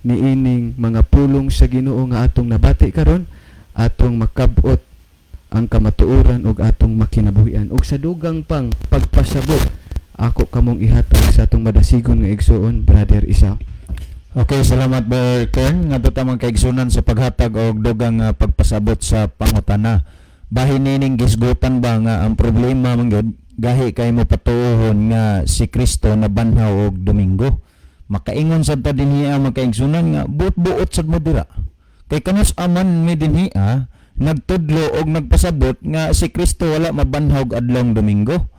niining mga pulong sa Ginoo nga atong nabati karon, atong makabot ang kamatuoran ug atong makinabuhian. Ug sa dugang pang pagpasabot, ako kamong ihatag sa atong madasigon nga igsuon, Brother Isa. Okay, salamat Brother Kern nga tamang kaigsunan sa paghatag og dugang pagpasabot sa pangutana. Bahin nining gisgutan ba nga ang problema man gyud gahi kay mo patuohon nga si Kristo nabanhaw og Domingo. Makaingon sad ta dinhi ang makaigsunan nga buot-buot sad mo dira. Kay kanus aman mi dinhi nagtudlo og nagpasabot nga si Kristo wala mabanhaw adlong Domingo.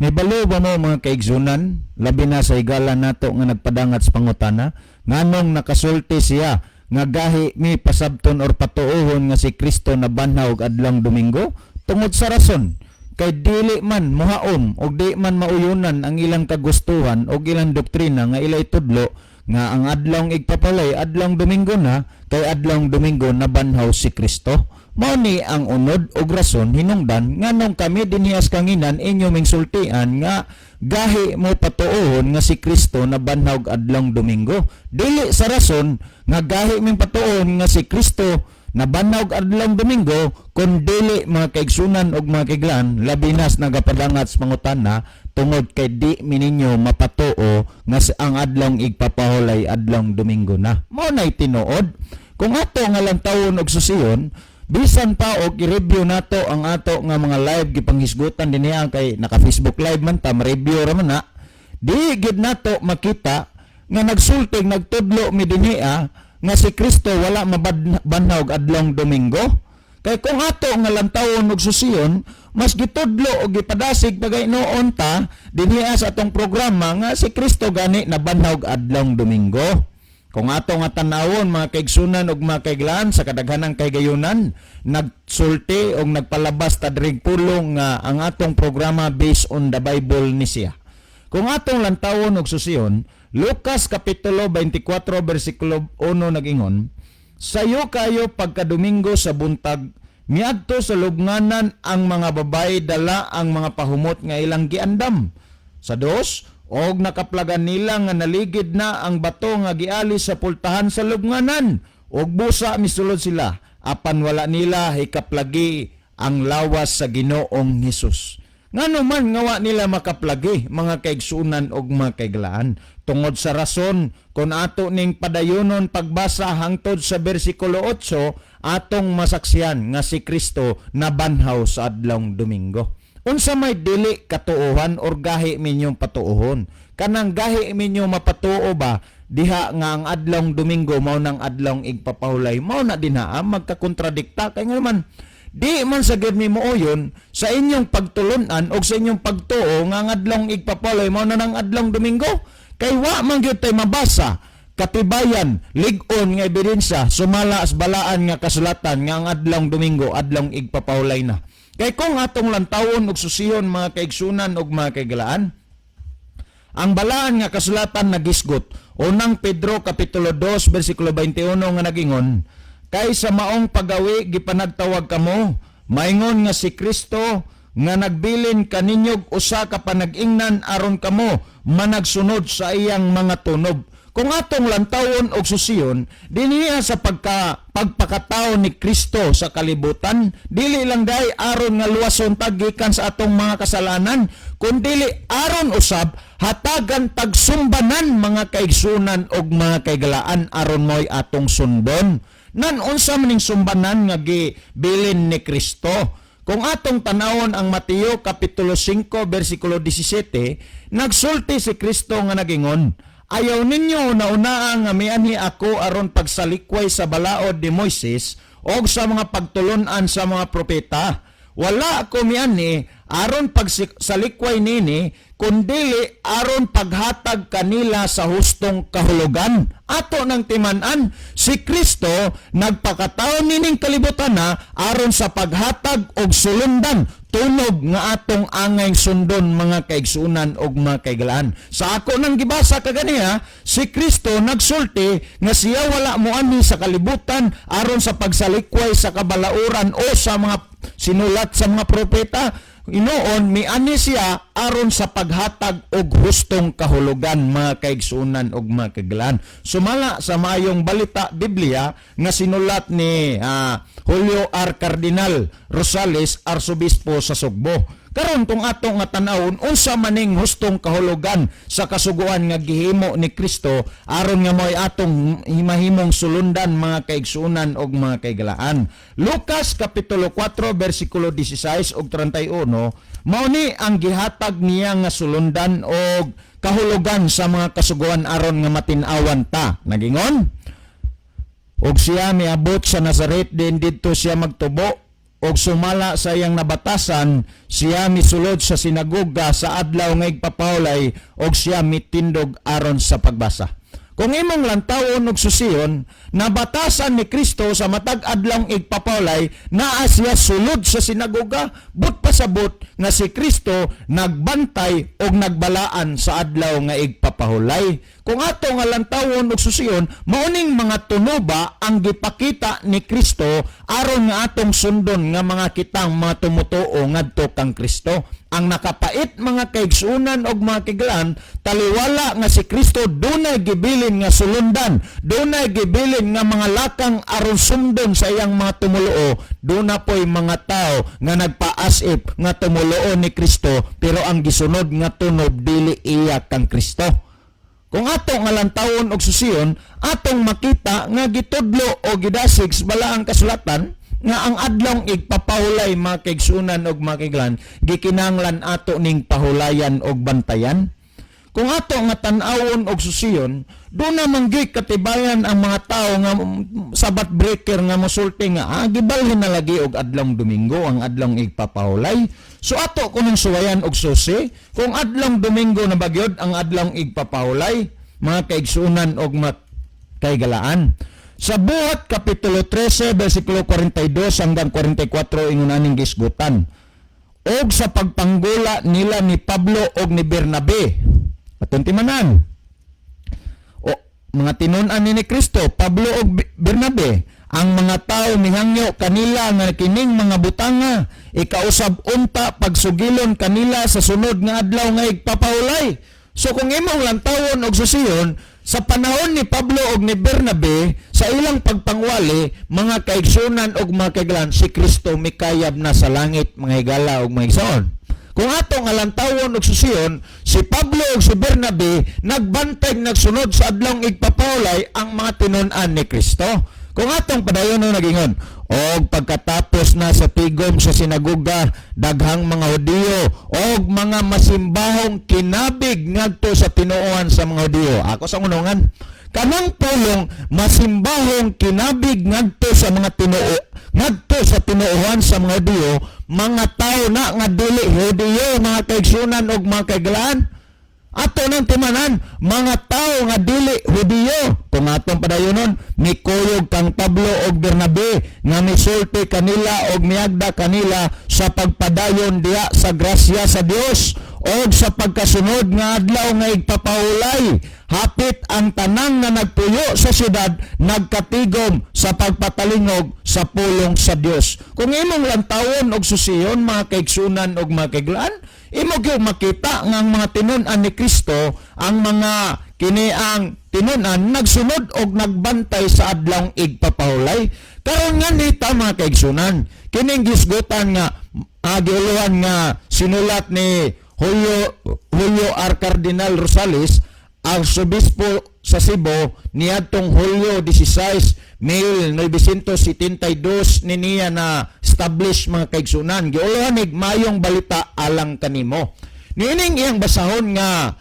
Nibalo ba mo mga kaigsunan, labi na sa higala nato nga nagpadangat sa pangutana, nganong nakasulti siya nga gahi mi pasabton or patuohon nga si Kristo nabanhaw og adlong Domingo? Tungod sa rason, kay dili man mohaom og di man mauyunan ang ilang kagustuhan og ilang doktrina nga ilay tudlo nga ang adlong igpapalay adlong Domingo na, kay adlong Domingo nabanhaw si Kristo. Mao ni ang unod og rason hinungdan nganong kami dinhiyas kanginan inyo mingsultian nga gahi mo patuohon nga si Kristo nabanhaw adlong Domingo. Dili sa rason nga gahi ming patuohon nga si Kristo nabanhaw adlong Domingo, kun dili mga kaigsunan og mga kiglan labinas nagapadangat sa pangutana tungod kay di mininyo mapatuo nga ang adlong igpapahulay adlong Domingo na. Mao nay tinuod kung ato nga lang tawon og susiyon, bisan pa og i-review nato ang ato nga mga live gipanghisgutan dinhi kay naka Facebook live man ta, ma-review ra man na. Di gid nato makita nga nagsultig nagtudlo mi dinhi nga si Kristo wala mabanhaw adlong Domingo. Kay kung ato nga lantawon og susiyon, mas gitudlo og gipadasig pagay noon ta dinhi sa atong programa nga si Kristo gani nabanhaw adlong Domingo. Kung ato nga tanawon mga kaigsunan ug mga kaiglaan sa kadaghanang kaygayunan, nagsulti og nagpalabas ta dirig pulong nga ang atong programa based on the Bible ni siya. Kung atong lantawon og susiyon, Lucas kapitulo 24 bersikulo 1 nagingon, sayo kayo pagkadomingo sa buntag, miadto sa lubnganan ang mga babay dala ang mga pahumot nga ilang giandam. Sa dos, og nakaplagan nila nga naligid na ang bato nga giali sa pultahan sa lubnganan, og busa misulod sila, apan wala nila hikaplagi ang lawas sa Ginoong Hesus. Ngano man ngawa nila makaplagi mga kaigsunan og mga kaiglaan, tungod sa rason kung ato ning padayonon pagbasa hangtod sa bersikulo 8 atong masaksiyan nga si Kristo nabanhaw sa adlong Domingo. Unsa may dili katuohan or gahi minyong patuohon? Kanang gahi minyo mapatuo ba diha nga ang adlong Domingo mao nang adlong igpapahulay, mao na dinha magkakontradikta kay nga naman di man sa gid mi mooyon sa inyong pagtulunan o sa inyong pagtuo nga ang adlong igpapahulay mao na nang adlong Domingo. Kay wa man gyud tay mabasa katibayan lig-on nga ebidensya sumala sa balaan nga kasulatan nga ang adlong Domingo adlong igpapahulay na. Kay kung atong lantawon og susiyon mga kaigsunan og mga kaigalaan, ang balaan nga kasulatan nagisgot, unang Pedro kapitulo 2 bersikulo 21 nga nagingon, kay sa maong pagawi gipanagtawag kamo, maingon nga si Kristo nga nagbilin kaninyog usa ka panag-ingnan aron kamo managsunod sa iyang mga tunob. Kung atong lantawon og susiyon, dinhiya sa pagpakatao ni Kristo sa kalibutan, dili lang dahi aron nga luwason tag gikan sa atong mga kasalanan, kundi aron usab hatagan tagsumbanan mga kaigsunan og mga kaigalaan aron moy atong sundon. Nan unsa maning sumbanan nga gibilin ni Kristo? Kung atong tanawon ang Mateo kapitulo 5 bersikulo 17, nagsulti si Kristo nga nagingon, ayaw ninyo na unaan nga mianhi ako aron pagsalikway sa balaod ni Moises o sa mga pagtulunan sa mga propeta. wala ako miani aron pagsalikway nini kundili aron paghatag kanila sa hustong kahulugan. Ato nang timan-an, si Kristo nagpakataon nining kalibutan na aron sa paghatag og sulundan tunog nga atong angay sundon mga kaigsunan og mga kaigalaan. Sa ako nang gibasa kaganiya, si Kristo nagsulti nga siya wala moani sa kalibutan aron sa pagsalikway sa kabalauran o sa mga sinulat sa mga propeta. Inoon miani siya aron sa paghatag og hustong kahulugan mga kaigsunan og mga kaigalaan. Sumala sa maayong balita Biblia nga sinulat ni Julio R. Cardinal Rosales, Arsobispo sa Sugbo. Karon tong ato nga tan-awon unsa maning hustong kahulugan sa kasuguan nga gihimo ni Kristo aron nga moy atong himahimong sulundan mga kaigsunan og mga kaigalaan. Lucas kapitulo 4 bersikulo 16 ug 31 mao ni ang gihatag niya nga sulundan og kahulugan sa mga kasuguan aron nga matin-awan ta. Nagingon? Og siya miabot sa Nazaret din didto siya magtubo. Og sumala sa iyang nabatasan, siya misulod sa sinagoga sa adlaw nga igpapawlay og siya mitindog aron sa pagbasa. Kung imong lantawon og susiyon, nabatasan ni Kristo sa matag adlaw igpapawlay, naa siya sulod sa sinagoga, but pasabot nga si Kristo nagbantay og nagbalaan sa adlaw nga igpapahulay. Kung ato nga lantawon og susiyon, mauning mga tunoba ang gipakita ni Kristo aron nga atong sundon nga mga kitang mga tumutuo ngadto kang Kristo. Ang nakapait mga kaigsunan og mga kaigalaan, taliwala nga si Kristo dunay gibilin nga sulundan, dunay gibilin nga mga lakang aron sundon sa iyang mga tumuluo. Duna po'y mga tao nga nagpaasip nga tumuluo ni Kristo, pero ang gisunod nga tunob dili iya kang Kristo. Kung ato nga lantawon og susiyon, atong makita nga gitudlo o gidasig sa balaang kasulatan nga ang adlong igpapahulay mga kaigsunan og mga kaigalaan, gikinahanglan ato ning pahulayan og bantayan. Kung ato nga tan-awon og susiyon, doon naman katibayan ang mga tao nga sabat breaker nga mosulti nga gibalhin na lagi og adlong Domingo ang adlong igpapahulay. So ato kunong suwayan og susi, kung adlong Domingo na bagyod ang adlong igpapahulay, mga kaigsunan og mga kaigalaan. Sa Buhat kapitulo 13 bersikulo 42 hanggang 44 ingon aning gisgutan. Og sa pagpanggula nila ni Pablo og ni Bernabe. Aton timanan. O mga tinun-an ni Kristo, Pablo og Bernabe, ang mga tao mihangyo kanila nga kining mga butanga ikausab unta pagsugilon kanila sa sunod nga adlaw nga igpapahulay. So kung imong lantawon og susiyon, sa panahon ni Pablo og ni Bernabe, sa ilang pagpangwali, mga kaigsunan og mga kaigalaan, si Kristo mikayab na sa langit, mga higala og mga igsoon. Kung ato nga lantawon og susiyon, si Pablo og si Bernabe nagbantay nagsunod sa adlong igpapahulay ang mga tinun-an ni Kristo. Kung atong padayon nagingon, og pagkatapos na sa tigom sa sinagoga, daghang mga Hudiyo og mga masimbahong kinabig ngadto sa tinuohan sa mga Hudiyo. Ako sa unungan, kanang pulong masimbahong kinabig ngadto sa mga ngadto sa tinuohan sa mga Hudiyo, mga tao na nga dili Hudiyo, mga kaigsunan og mga kaigalaan. Ato nang timanan, mga tao nga dili Hudiyo. Kung atong padayonon, mikuyog kang Pablo og Bernabe nga misulti kanila og miagda kanila sa pagpadayon diha sa grasya sa Dios og sa pagkasunod nga adlaw nga igpapahulay. Hapit ang tanang nga nagpuyo sa syudad nagkatigom sa pagpatalingog sa pulong sa Dios. Kung imong lantawon og susiyon mga kaigsunan og mga kaigalaan, imo gyud makita nga ang mga tinun-an ni Kristo, ang mga kini ang tinun-an nagsunod og nagbantay sa adlawng igpapahulay. Karon nga nita mga kaigsunan, kining gisgutan nga giuluhan nga sinulat ni Julio R. Cardinal Rosales, Arsobispo sa Cebu, niadtong Hulyo 16, 1972 niya na establish mga kaigsunan. Giuluhanig mayong balita alang kanimo. Niining iyang basahon nga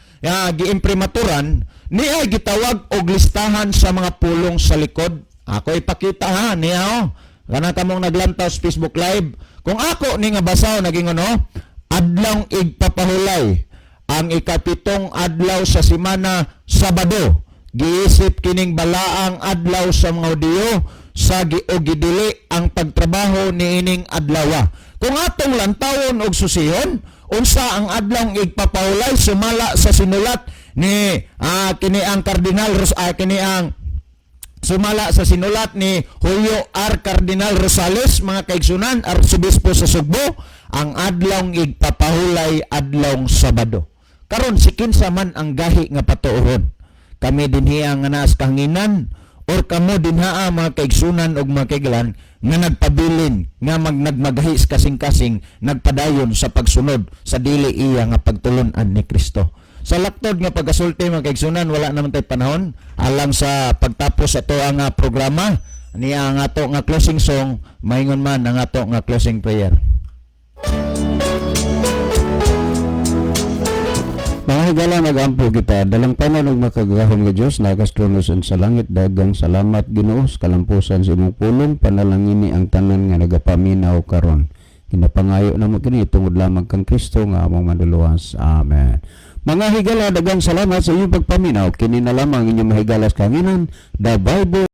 giimprimaturan, niya gitawag og listahan sa mga pulong sa likod. Ako ipakita ha niya kana kamong naglantaw sa Facebook Live, kung ako ni nga basaw naging ano, adlaw igpapahulay ang ikapitong adlaw sa semana Sabado, giisip kining balaang adlaw sa mga Hudiyo sa gidili ang pagtrabaho niining adlaw. Kung atong lantawon og susihon, unsa ang adlaw igpapahulay sumala sa sinulat ni kini ang Cardinal kini ang sumala sa sinulat ni Julio R. Cardinal Rosales, mga kaigsunan, Arsobispo sa Sugbo, ang adlaw igpapahulay adlaw Sabado. Karon si kinsa man ang gahi nga patuoron, kami dinhi ang naas kahanginan or kamo dinhaa mga kaigsunan og mga kaiglan nga nagpabilin nga nagmagahis kasing-kasing nagpadayon sa pagsunod sa dili iya nga pagtulon-an ni Kristo. Sa laktod nga pagasulti mga kaigsunan, wala naman tay panahon alang sa pagtapos ato ang programa niya ang ato nga closing song, maingon man ang ato nga closing prayer. Mga higala, nag-ampo kita, dalang pananog makagahon nga Diyos, nagastronos sa langit, dagang salamat Ginoos, kalampusan sa imong pulong, panalangini ang tanan nga nagapaminaw karon. Hinapangayo na mo kini, tungod lamang kang Kristo nga among manluluwas. Amen. Mga higala, dagang salamat sa inyong pagpaminaw, kini na lamang inyong mahigalas kanginan, the Bible